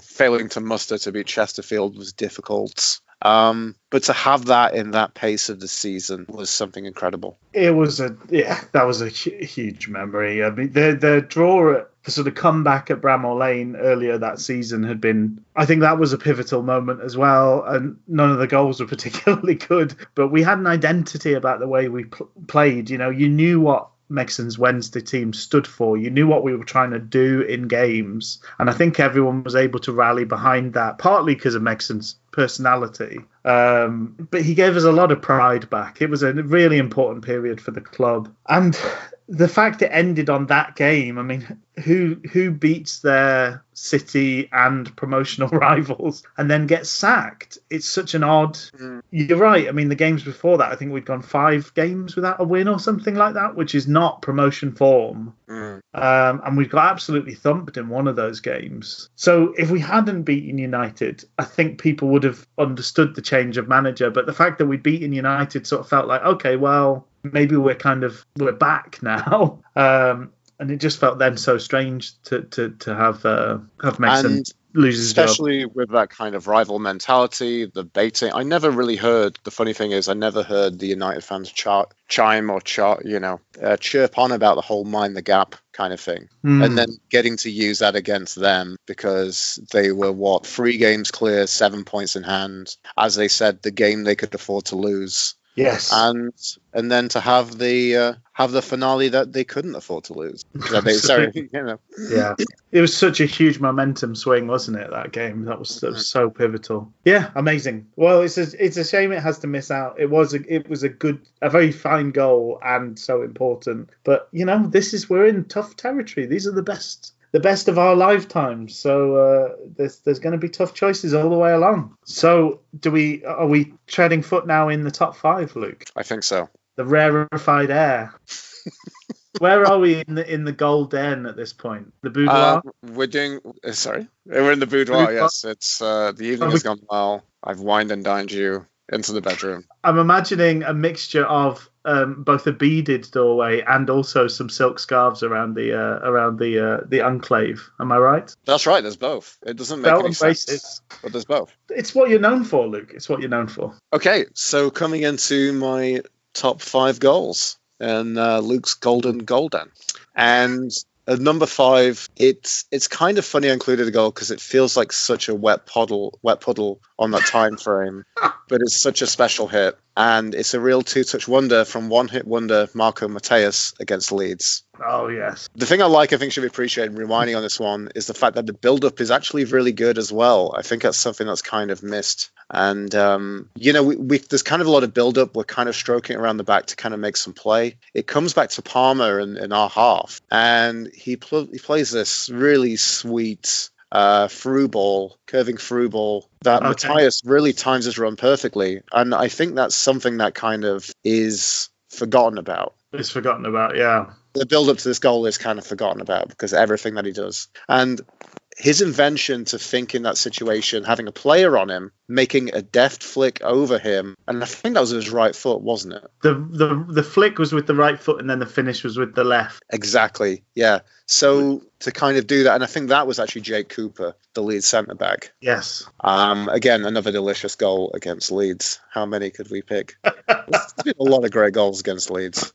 Failing to muster to beat Chesterfield was difficult. But to have that in that pace of the season was something incredible. It was that was a huge memory. I mean, the draw at the sort of comeback at Bramall Lane earlier that season had been, I think that was a pivotal moment as well. And none of the goals were particularly good, but we had an identity about the way we played. You knew what Megson's Wednesday team stood for. You knew what we were trying to do in games, and I think everyone was able to rally behind that, partly because of Megson's personality, but he gave us a lot of pride back. It was a really important period for the club, and the fact it ended on that game, I mean, who beats their city and promotional rivals and then gets sacked? It's such an odd... You're right. I mean, the games before that, I think we'd gone 5 games without a win or something like that, which is not promotion form. And we got absolutely thumped in one of those games. So if we hadn't beaten United, I think people would have understood the change of manager. But the fact that we'd beaten United sort of felt like, okay, well, maybe we're back now. And it just felt then so strange to have Megson lose his job. Especially with that kind of rival mentality, the baiting. I never really heard, the funny thing is, I never heard the United fans chirp on about the whole mind the gap kind of thing. And then getting to use that against them because they were, 3 games clear, 7 points in hand. As they said, the game they could afford to lose. Yes, and then to have the finale that they couldn't afford to lose. Yeah, it was such a huge momentum swing, wasn't it? That game that was so pivotal. Yeah, amazing. Well, it's a shame it has to miss out. It was a very fine goal and so important. But we're in tough territory. These are the best of our lifetimes. So there's going to be tough choices all the way along. So are we treading foot now in the top 5, Luke? I think so. The rarefied air. Where are we in the gold den at this point? The boudoir? We're in the boudoir, yes. It's the evening has gone well. I've wined and dined you into the bedroom. I'm imagining a mixture of both a beaded doorway and also some silk scarves around the enclave. Am I right? That's right. There's both. It doesn't make any sense, but there's both. It's what you're known for, Luke. It's what you're known for. Okay, so coming into my top 5 goals and Luke's golden den, and at number 5, it's kind of funny I included a goal because it feels like such a wet puddle on that time frame, but it's such a special hit, and it's a real 2-touch wonder from one-hit wonder Marco Mateus against Leeds. Oh, yes. The thing I think should be appreciated rewinding on this one is the fact that the build-up is actually really good as well. I think that's something that's kind of missed. And, there's kind of a lot of build-up. We're kind of stroking around the back to kind of make some play. It comes back to Palmer in our half, and he plays this really sweet curving through ball that Matthias really times his run perfectly. And I think that's something that kind of is forgotten about. It's forgotten about, yeah. The build-up to this goal is kind of forgotten about because of everything that he does. And his invention to think in that situation, having a player on him, making a deft flick over him, and I think that was with his right foot, wasn't it? The flick was with the right foot, and then the finish was with the left. Exactly, yeah. So to kind of do that, and I think that was actually Jake Cooper, the Leeds centre-back. Yes. Again, another delicious goal against Leeds. How many could we pick? There's been a lot of great goals against Leeds.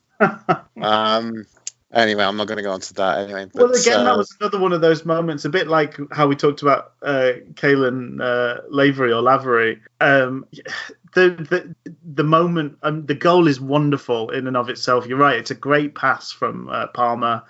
Anyway, I'm not going to go on to that anyway. But, well, again, that was another one of those moments, a bit like how we talked about Caelan Lavery. The moment, the goal is wonderful in and of itself. You're right. It's a great pass from Palmer.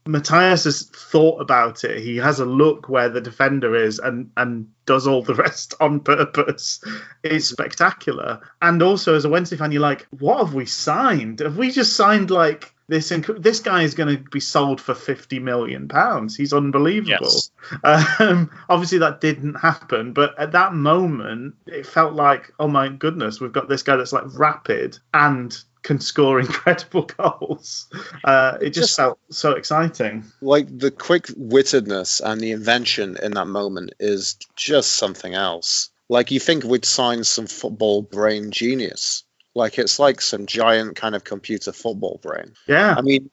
Matthias has thought about it. He has a look where the defender is and does all the rest on purpose. It's spectacular. And also, as a Wednesday fan, you're like, what have we signed? Have we just signed like this guy is going to be sold for £50 million. He's unbelievable. Yes. Obviously, that didn't happen. But at that moment, it felt like, oh my goodness, we've got this guy that's like rapid and can score incredible goals. It just felt so exciting. Like the quick-wittedness and the invention in that moment is just something else. Like you think we'd sign some football brain genius. Like it's like some giant kind of computer football brain. Yeah. I mean,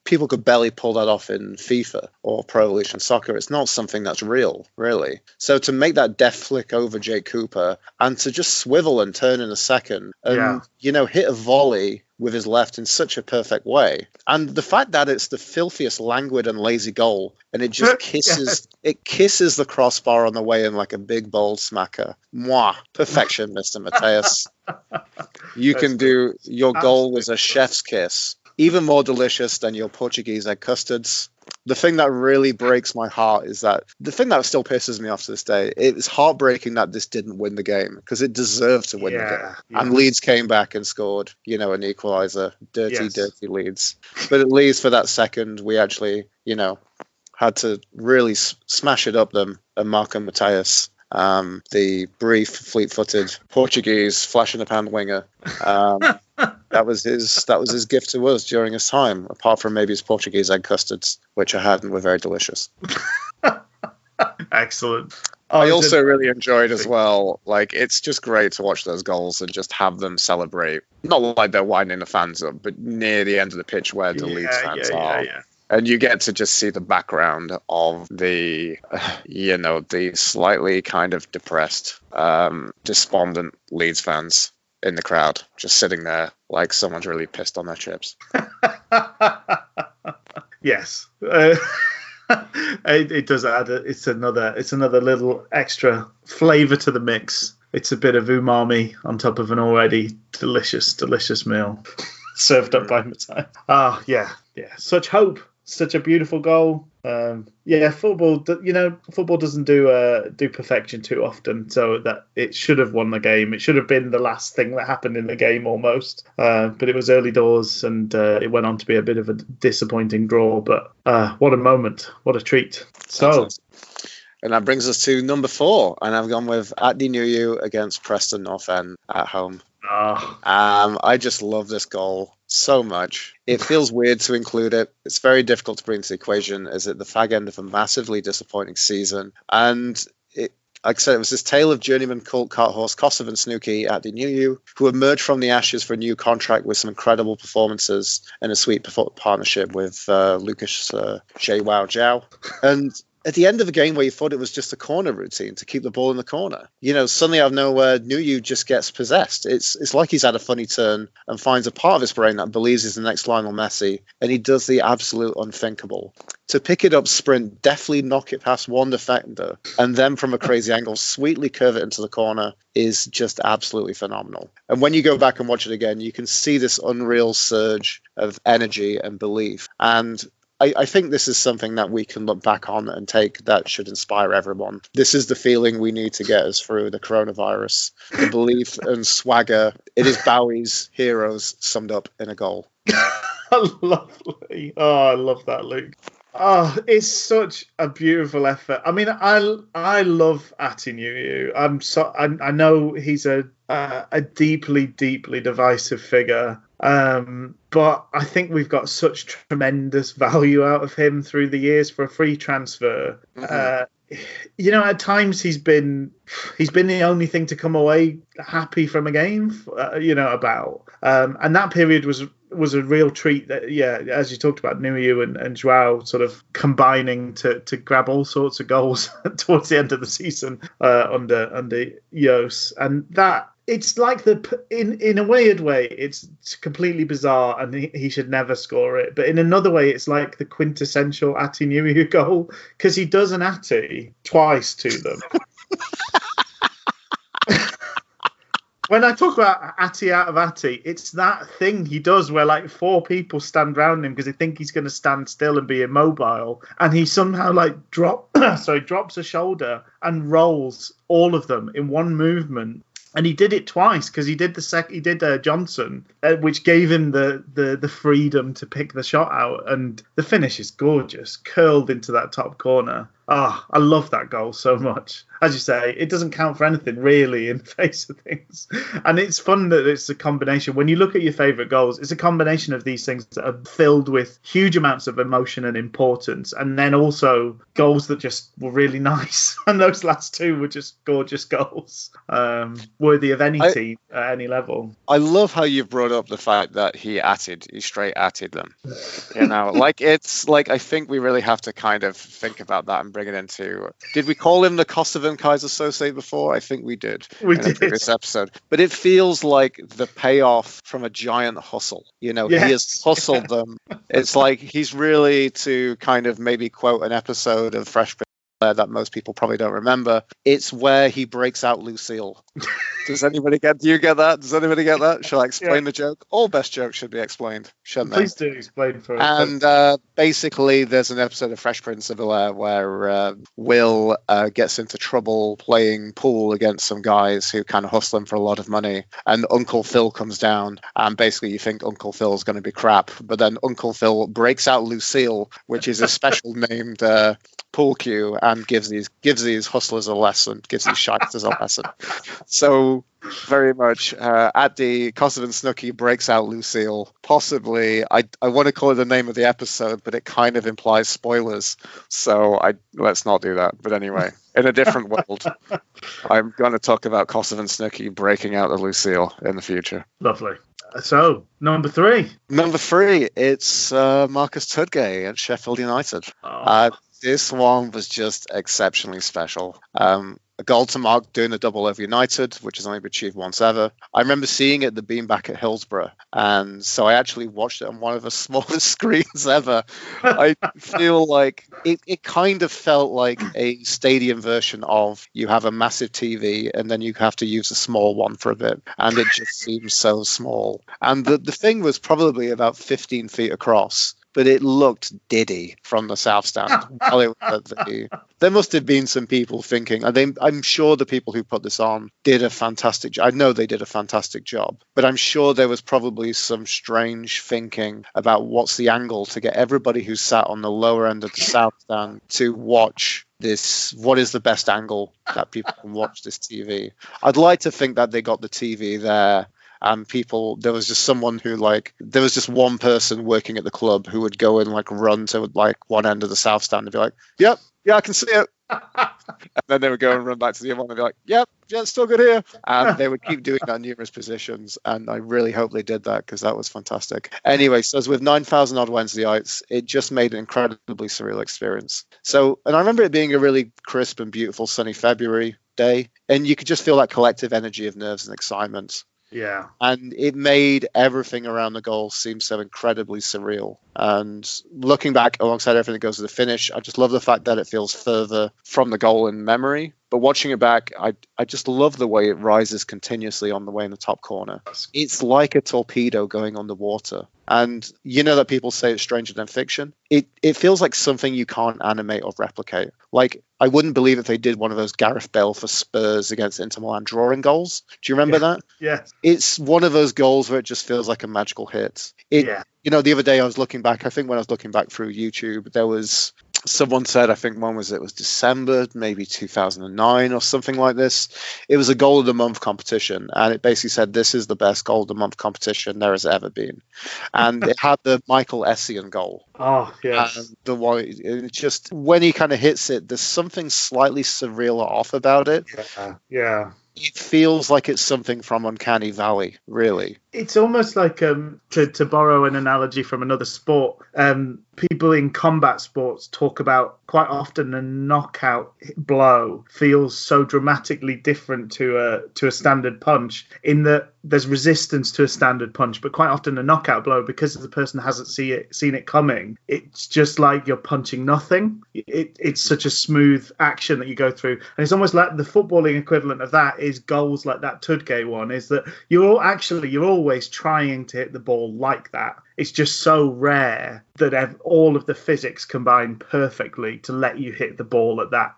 people could barely pull that off in FIFA or Pro Evolution Soccer. It's not something that's real, really. So to make that deft flick over Jake Cooper and to just swivel and turn in a second and, hit a volley with his left in such a perfect way. And the fact that it's the filthiest, languid and lazy goal and it just kisses the crossbar on the way in like a big bold smacker. Mwah. Perfection, Mr. Matthias. You can do, your goal was a chef's kiss. Even more delicious than your Portuguese egg custards. The thing that really breaks my heart is that the thing that still pisses me off to this day, it's heartbreaking that this didn't win the game because it deserved to win the game. Yeah. And Leeds came back and scored, an equaliser. Dirty Leeds. But at least for that second, we actually, had to really smash it up them and Marco Matthias. The brief, fleet-footed Portuguese flash-in-the-pan winger. That was his gift to us during his time, apart from maybe his Portuguese egg custards, which I had and were very delicious. Excellent. I also really enjoyed as well, like, it's just great to watch those goals and just have them celebrate. Not like they're winding the fans up, but near the end of the pitch where the Leeds fans are. Yeah. And you get to just see the background of the slightly kind of depressed, despondent Leeds fans in the crowd, just sitting there like someone's really pissed on their chips. Yes. It does add. It's another little extra flavour to the mix. It's a bit of umami on top of an already delicious meal served up by Matthias. Yeah. Such hope. Such a beautiful goal. Football. Football doesn't do perfection too often, so that it should have won the game. It should have been the last thing that happened in the game almost. But it was early doors, and it went on to be a bit of a disappointing draw. But what a moment! What a treat! So. And that brings us to number 4, and I've gone with At the New You against Preston North End at home. Oh. I just love this goal so much. It feels weird to include it. It's very difficult to bring to the equation as at the fag end of a massively disappointing season. And like I said, it was this tale of journeyman cult cart horse Kosov and Snooki at the New You, who emerged from the ashes for a new contract with some incredible performances and a sweet partnership with Lucas J. Wow Jiao. And at the end of the game where you thought it was just a corner routine to keep the ball in the corner, suddenly out of nowhere, Nuyu just gets possessed. It's like he's had a funny turn and finds a part of his brain that believes he's the next Lionel Messi, and he does the absolute unthinkable. To pick it up, sprint, deftly knock it past one defender, and then from a crazy angle, sweetly curve it into the corner is just absolutely phenomenal. And when you go back and watch it again, you can see this unreal surge of energy and belief. And I think this is something that we can look back on and take that should inspire everyone. This is the feeling we need to get us through the coronavirus. The belief and swagger. It is Bowie's heroes summed up in a goal. Lovely. Oh, I love that, Luke. Oh, it's such a beautiful effort. I mean, I love Atinuyu. I know he's a deeply, deeply divisive figure. But I think we've got such tremendous value out of him through the years for a free transfer. At times he's been the only thing to come away happy from a game, about. And that period was a real treat. That, as you talked about, Nuyu and Joao sort of combining to grab all sorts of goals towards the end of the season under Yos, and that. It's like in a weird way, it's completely bizarre, and he should never score it. But in another way, it's like the quintessential Atinuyu goal, because he does an Ati twice to them. When I talk about Ati out of Ati, it's that thing he does where like four people stand around him because they think he's going to stand still and be immobile, and he somehow drops a shoulder and rolls all of them in one movement. And he did it twice because he did Johnson, which gave him the freedom to pick the shot out. And the finish is gorgeous, curled into that top corner. I love that goal so much. As you say, it doesn't count for anything really in the face of things. And it's fun that it's a combination. When you look at your favourite goals, it's a combination of these things that are filled with huge amounts of emotion and importance. And then also goals that just were really nice. And those last two were just gorgeous goals, worthy of any team at any level. I love how you've brought up the fact that he straight atted them. I think we really have to kind of think about that and bring it into. Did we call him the Kosovan Kaiser Sose before? I think we did. We did. A previous episode. But it feels like the payoff from a giant hustle. He has hustled them. It's like he's really, to kind of maybe quote an episode of Fresh Prince that most people probably don't remember. It's where he breaks out Lucille. Do you get that? Does anybody get that? Shall I explain the joke? All best jokes should be explained, shouldn't they? Please do explain for us. And basically, there's an episode of Fresh Prince of Bel-Air where Will gets into trouble playing pool against some guys who kind of hustle him for a lot of money. And Uncle Phil comes down, and basically you think Uncle Phil's going to be crap. But then Uncle Phil breaks out Lucille, which is a special named pool cue, and gives these hustlers a lesson, gives these shysters a lesson. So very much at the Kosovan Snooki breaks out Lucille. Possibly, I want to call it the name of the episode, but it kind of implies spoilers. So let's not do that. But anyway, in a different world, I'm going to talk about Kosovan Snooki breaking out the Lucille in the future. Lovely. So, number three. It's Marcus Tudgay at Sheffield United. This one was just exceptionally special. A goal to Mark doing a double over United, which has only been achieved once ever. I remember seeing it at the Beanback at Hillsborough, and so I actually watched it on one of the smallest screens ever. I feel like it kind of felt like a stadium version of you have a massive TV and then you have to use a small one for a bit, and it just seems so small. And the thing was probably about 15 feet across, but it looked diddy from the south stand. There must have been some people thinking, I'm sure the people who put this on did a fantastic job. I know they did a fantastic job, but I'm sure there was probably some strange thinking about what's the angle to get everybody who sat on the lower end of the south stand to watch this. What is the best angle that people can watch this TV? I'd like to think that they got the TV there. And there was just someone there was just one person working at the club who would go and run to one end of the south stand and be like, yep, yeah, I can see it. And then they would go and run back to the other one and be like, yep, yeah, it's still good here. And they would keep doing that in numerous positions. And I really hope they did that because that was fantastic. Anyway, so as with 9,000 odd Wednesdayites, it just made an incredibly surreal experience. So, and I remember it being a really crisp and beautiful sunny February day. And you could just feel that collective energy of nerves and excitement. Yeah. And it made everything around the goal seem so incredibly surreal. And looking back alongside everything that goes to the finish, I just love the fact that it feels further from the goal in memory. But watching it back, I just love the way it rises continuously on the way in the top corner. It's like a torpedo going on the water. And you know that people say it's stranger than fiction. It feels like something you can't animate or replicate. Like, I wouldn't believe if they did one of those Gareth Bale for Spurs against Inter Milan drawing goals. Do you remember that? Yes. It's one of those goals where it just feels like a magical hit. You know, the other day I was looking back, I think when I was looking back through YouTube, there was someone said, I think one was, it was December, maybe 2009 or something like this. It was a goal of the month competition. And it basically said, this is the best goal of the month competition there has ever been. And it had the Michael Essien goal. Oh, yes. And the one, it just, when he kind of hits it, there's something slightly surreal or off about it. Yeah. It feels like it's something from Uncanny Valley, really. It's almost like, to borrow an analogy from another sport, people in combat sports talk about quite often a knockout blow feels so dramatically different to a standard punch, in that there's resistance to a standard punch, but quite often a knockout blow, because the person hasn't seen it coming, it's just like you're punching nothing. It's such a smooth action that you go through, and it's almost like the footballing equivalent of that is goals like that Tudgay one, is that you're always trying to hit the ball like that. It's just so rare that all of the physics combine perfectly to let you hit the ball at that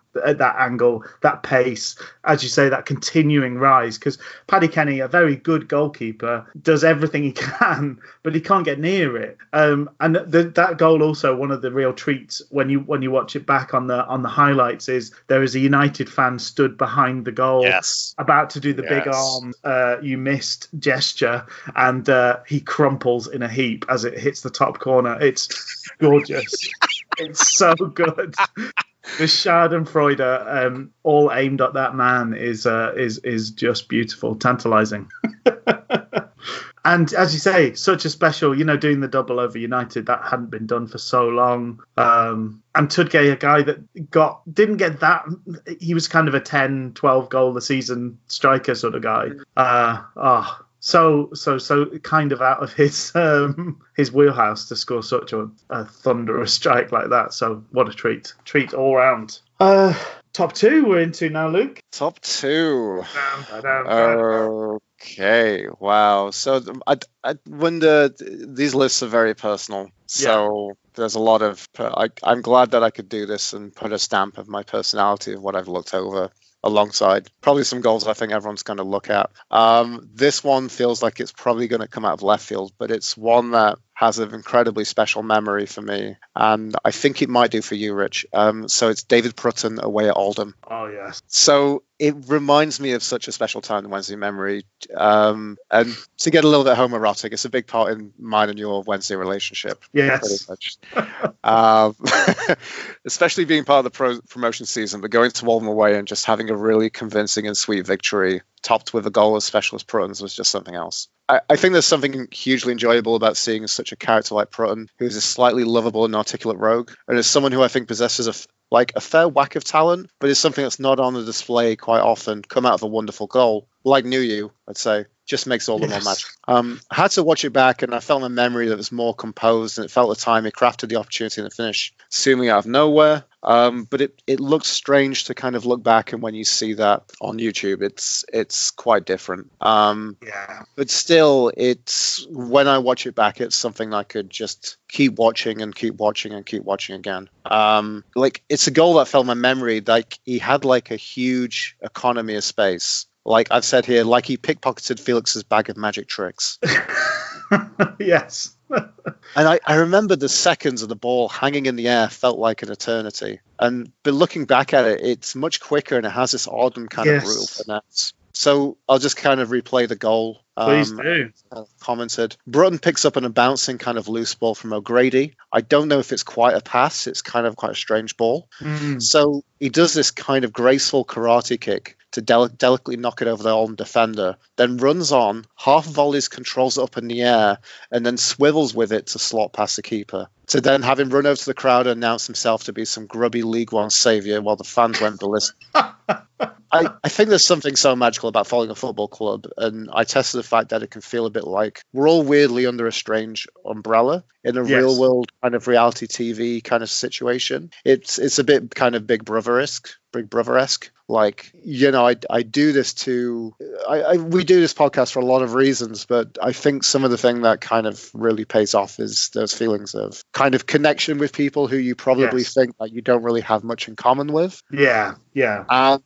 angle, that pace, as you say, that continuing rise. Because Paddy Kenny, a very good goalkeeper, does everything he can, but he can't get near it. And that goal also, one of the real treats when you watch it back on the highlights, is there is a United fan stood behind the goal, about to do the big arm you missed gesture, and he crumples in a heap as it hits the top corner. It's gorgeous. It's so good. The Schadenfreude, all aimed at that man, is just beautiful, tantalising. And as you say, such a special, doing the double over United, that hadn't been done for so long. And Tudgay, a guy that didn't get that, he was kind of a 10, 12 goal a season striker sort of guy. So kind of out of his wheelhouse to score such a thunderous strike like that. So what a treat all round. Top two we're into now, Luke. Top two. Okay, wow. So I wonder, these lists are very personal. So there's a lot of, I'm glad that I could do this and put a stamp of my personality of what I've looked over, alongside probably some goals I think everyone's going to look at. This one feels like it's probably going to come out of left field, but it's one that has an incredibly special memory for me, and I think it might do for you, Rich. So it's David Prutton away at Oldham. Oh, yes. So it reminds me of such a special time in Wednesday memory. And to get a little bit homoerotic, it's a big part in mine and your Wednesday relationship. Yes. Especially being part of the promotion season, but going to Oldham away and just having a really convincing and sweet victory, topped with a goal as special as Prutton's, was just something else. I think there's something hugely enjoyable about seeing such a character like Prutton, who's a slightly lovable and articulate rogue, and is someone who I think possesses a fair whack of talent, but is something that's not on the display quite often, come out of a wonderful goal, like New You, I'd say. Just makes all the more magic. I had to watch it back, and I felt a memory that was more composed, and it felt the time he crafted the opportunity in the finish, seemingly out of nowhere. But it looks strange to kind of look back, and when you see that on YouTube, it's quite different. But still, it's, when I watch it back, it's something I could just keep watching and keep watching and keep watching again. Like, it's a goal that felt in my memory, like he had like a huge economy of space. Like I've said here, like he pickpocketed Felix's bag of magic tricks. Yes. And I remember the seconds of the ball hanging in the air felt like an eternity. But looking back at it, it's much quicker, and it has this odd and kind of brutal finesse. So I'll just kind of replay the goal. Please do. Commented. Broughton picks up on a bouncing kind of loose ball from O'Grady. I don't know if it's quite a pass. It's kind of quite a strange ball. So he does this kind of graceful karate kick to delicately knock it over the Oldham defender, then runs on, half volleys, controls it up in the air, and then swivels with it to slot past the keeper. To then have him run over to the crowd and announce himself to be some grubby League One saviour while the fans went ballistic. I think there's something so magical about following a football club, and I tested the fact that it can feel a bit like we're all weirdly under a strange umbrella in a real world kind of reality TV kind of situation. It's a bit kind of Big Brother-esque. Like, you know, I do this we do this podcast for a lot of reasons, but I think some of the thing that kind of really pays off is those feelings of kind of connection with people who you probably think that you don't really have much in common with. Yeah. And,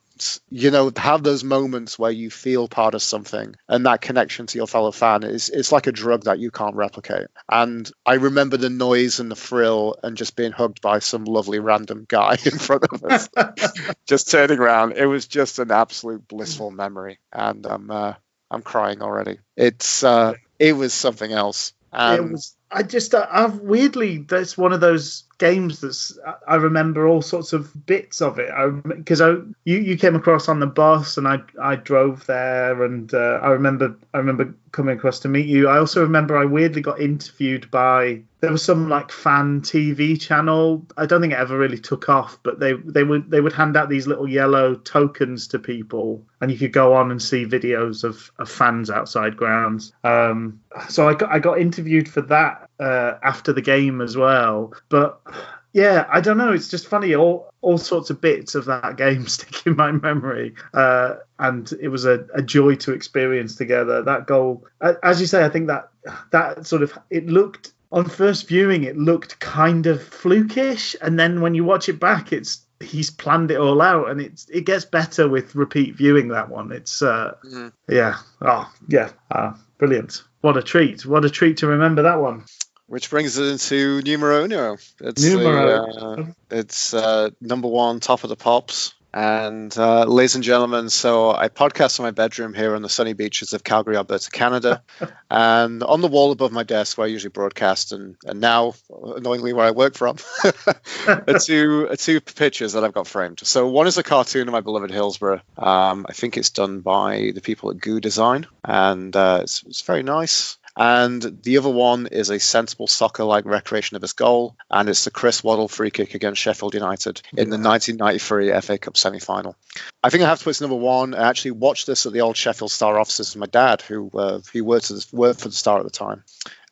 you know, have those moments where you feel part of something, and that connection to your fellow fan it's like a drug that you can't replicate. And I remember the noise and the thrill and just being hugged by some lovely random guy in front of us. Just turning around. It was just an absolute blissful memory. And I'm crying already. It was something else. It was. I've weirdly, that's one of those games I remember all sorts of bits of it. Because you came across on the bus, and I drove there, and I remember coming across to meet you. I also remember I weirdly got interviewed by, there was some like fan TV channel. I don't think it ever really took off, but they would hand out these little yellow tokens to people, and you could go on and see videos of fans outside grounds. So I got interviewed for that after the game as well. But yeah, I don't know. It's just funny. All sorts of bits of that game stick in my memory. And it was a joy to experience together. That goal, as you say, I think that sort of, it looked, on first viewing, it looked kind of flukish. And then when you watch it back, he's planned it all out, and it gets better with repeat viewing that one. It's brilliant. What a treat to remember that one. Which brings us into numero uno. It's number one, top of the pops. And ladies and gentlemen, so I podcast in my bedroom here on the sunny beaches of Calgary, Alberta, Canada. And on the wall above my desk where I usually broadcast, and now, annoyingly, where I work from, are two pictures that I've got framed. So one is a cartoon of my beloved Hillsborough. I think it's done by the people at Goo Design, and it's very nice. And the other one is a sensible soccer-like recreation of his goal, and it's the Chris Waddle free kick against Sheffield United in the 1993 FA Cup semi-final. I think I have to put this number one. I actually watched this at the old Sheffield Star offices with my dad, who worked for the Star at the time.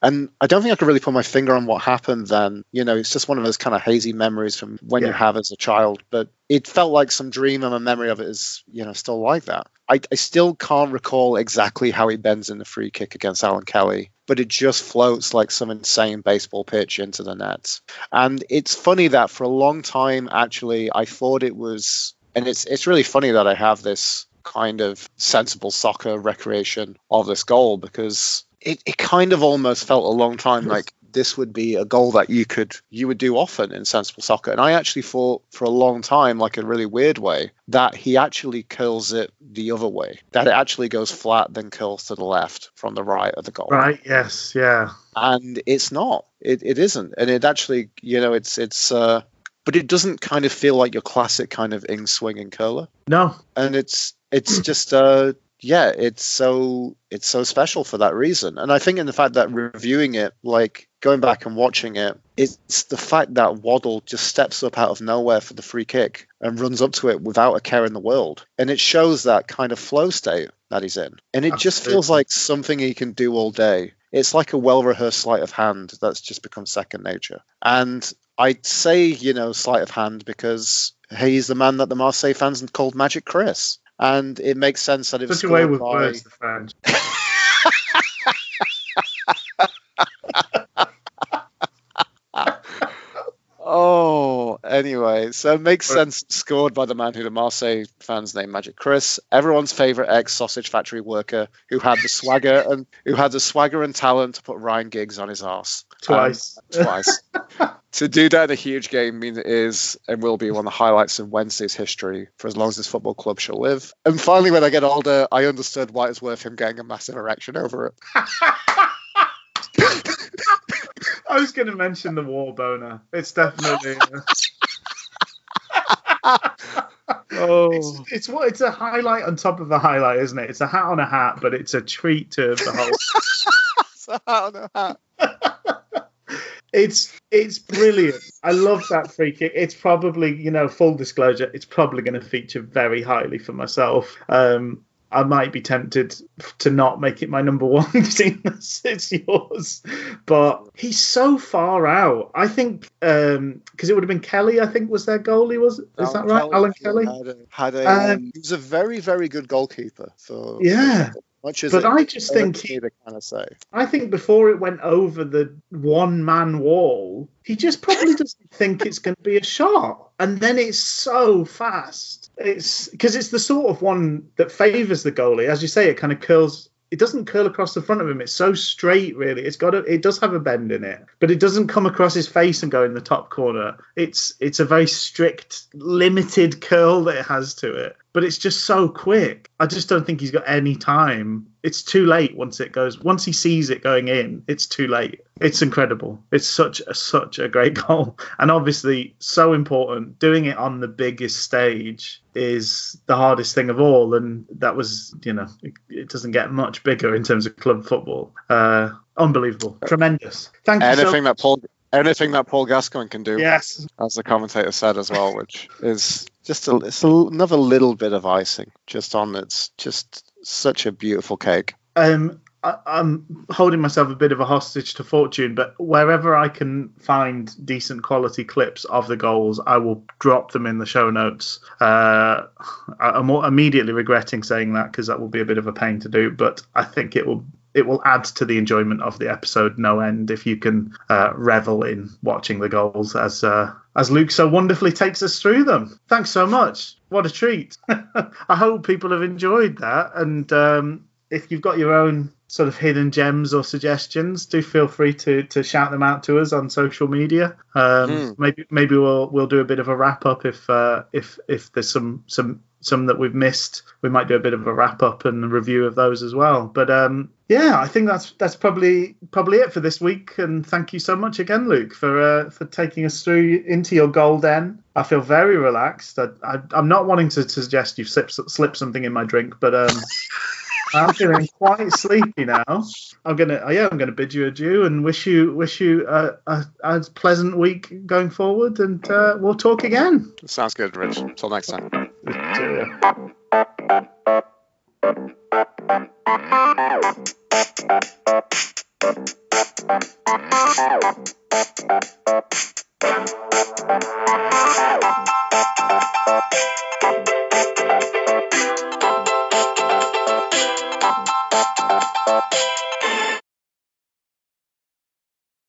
And I don't think I could really put my finger on what happened then. You know, it's just one of those kind of hazy memories from when you have as a child. But it felt like some dream, and my memory of it is, you know, still like that. I still can't recall exactly how he bends in the free kick against Alan Kelly, but it just floats like some insane baseball pitch into the nets. And it's funny that for a long time, actually, I thought it was, and it's really funny that I have this kind of sensible soccer recreation of this goal, because it kind of almost felt a long time like this would be a goal that you would do often in sensible soccer. And I actually thought for a long time, like a really weird way, that he actually curls it the other way, that it actually goes flat, then curls to the left from the right of the goal. Right. Yes. Yeah. And it's not. It isn't. And it actually, you know, it's but it doesn't kind of feel like your classic kind of swinging curler. No. And it's just it's so special for that reason. And I think in the fact that reviewing it, like going back and watching it, it's the fact that Waddle just steps up out of nowhere for the free kick and runs up to it without a care in the world. And it shows that kind of flow state that he's in. And it just feels like something he can do all day. It's like a well-rehearsed sleight of hand that's just become second nature. And I'd say, you know, sleight of hand because he's the man that the Marseille fans called Magic Chris. And it makes sense that it was such a way with words, the French. Oh, anyway, so it makes sense scored by the man who the Marseille fans named Magic Chris, everyone's favorite ex-sausage factory worker who had the swagger and talent to put Ryan Giggs on his arse. Twice. Twice. To do that in a huge game means it is and will be one of the highlights of Wednesday's history for as long as this football club shall live. And finally, when I get older, I understood why it's worth him getting a massive erection over it. I was going to mention the war boner. It's definitely... Oh, it's a highlight on top of a highlight, isn't it? It's a hat on a hat, but it's a treat to behold. it's a hat on a hat. It's brilliant. I love that free kick. It's probably, full disclosure, it's probably going to feature very highly for myself. I might be tempted to not make it my number one, seeing as it's yours. But he's so far out. I think because it would have been Kelly, I think, was their goalie. Is that right? Alan Kelly? He was a very, very good goalkeeper. But I just think I think before it went over the one-man wall, he just probably doesn't think it's going to be a shot. And then it's so fast. It's because it's the sort of one that favours the goalie. As you say, it kind of curls. It doesn't curl across the front of him. It's so straight, really. It does have a bend in it, but it doesn't come across his face and go in the top corner. It's a very strict, limited curl that it has to it. But it's just so quick. I just don't think he's got any time. It's too late once he sees it going in, it's too late. It's incredible. It's such a great goal. And obviously so important. Doing it on the biggest stage is the hardest thing of all. And that was, it doesn't get much bigger in terms of club football. Unbelievable. Tremendous. Thank you so much. Anything that Paul Gascoigne can do, yes, as the commentator said as well, which is just another little bit of icing just on it's just such a beautiful cake. I'm holding myself a bit of a hostage to fortune, but wherever I can find decent quality clips of the goals, I will drop them in the show notes. I'm immediately regretting saying that because that will be a bit of a pain to do, but I think it will add to the enjoyment of the episode no end if you can revel in watching the goals as Luke so wonderfully takes us through them. Thanks so much. What a treat. I hope people have enjoyed that. And if you've got your own sort of hidden gems or suggestions, do feel free to shout them out to us on social media. Maybe we'll do a bit of a wrap up if there's some that we've missed. We might do a bit of a wrap up and a review of those as well. But I think that's probably it for this week. And thank you so much again, Luke, for taking us through into your goal den. I feel very relaxed. I'm not wanting to suggest you've slipped something in my drink, but I'm feeling quite sleepy now. I'm gonna bid you adieu and wish you a pleasant week going forward, and we'll talk again. Sounds good, Rich. Until next time. Cheerio.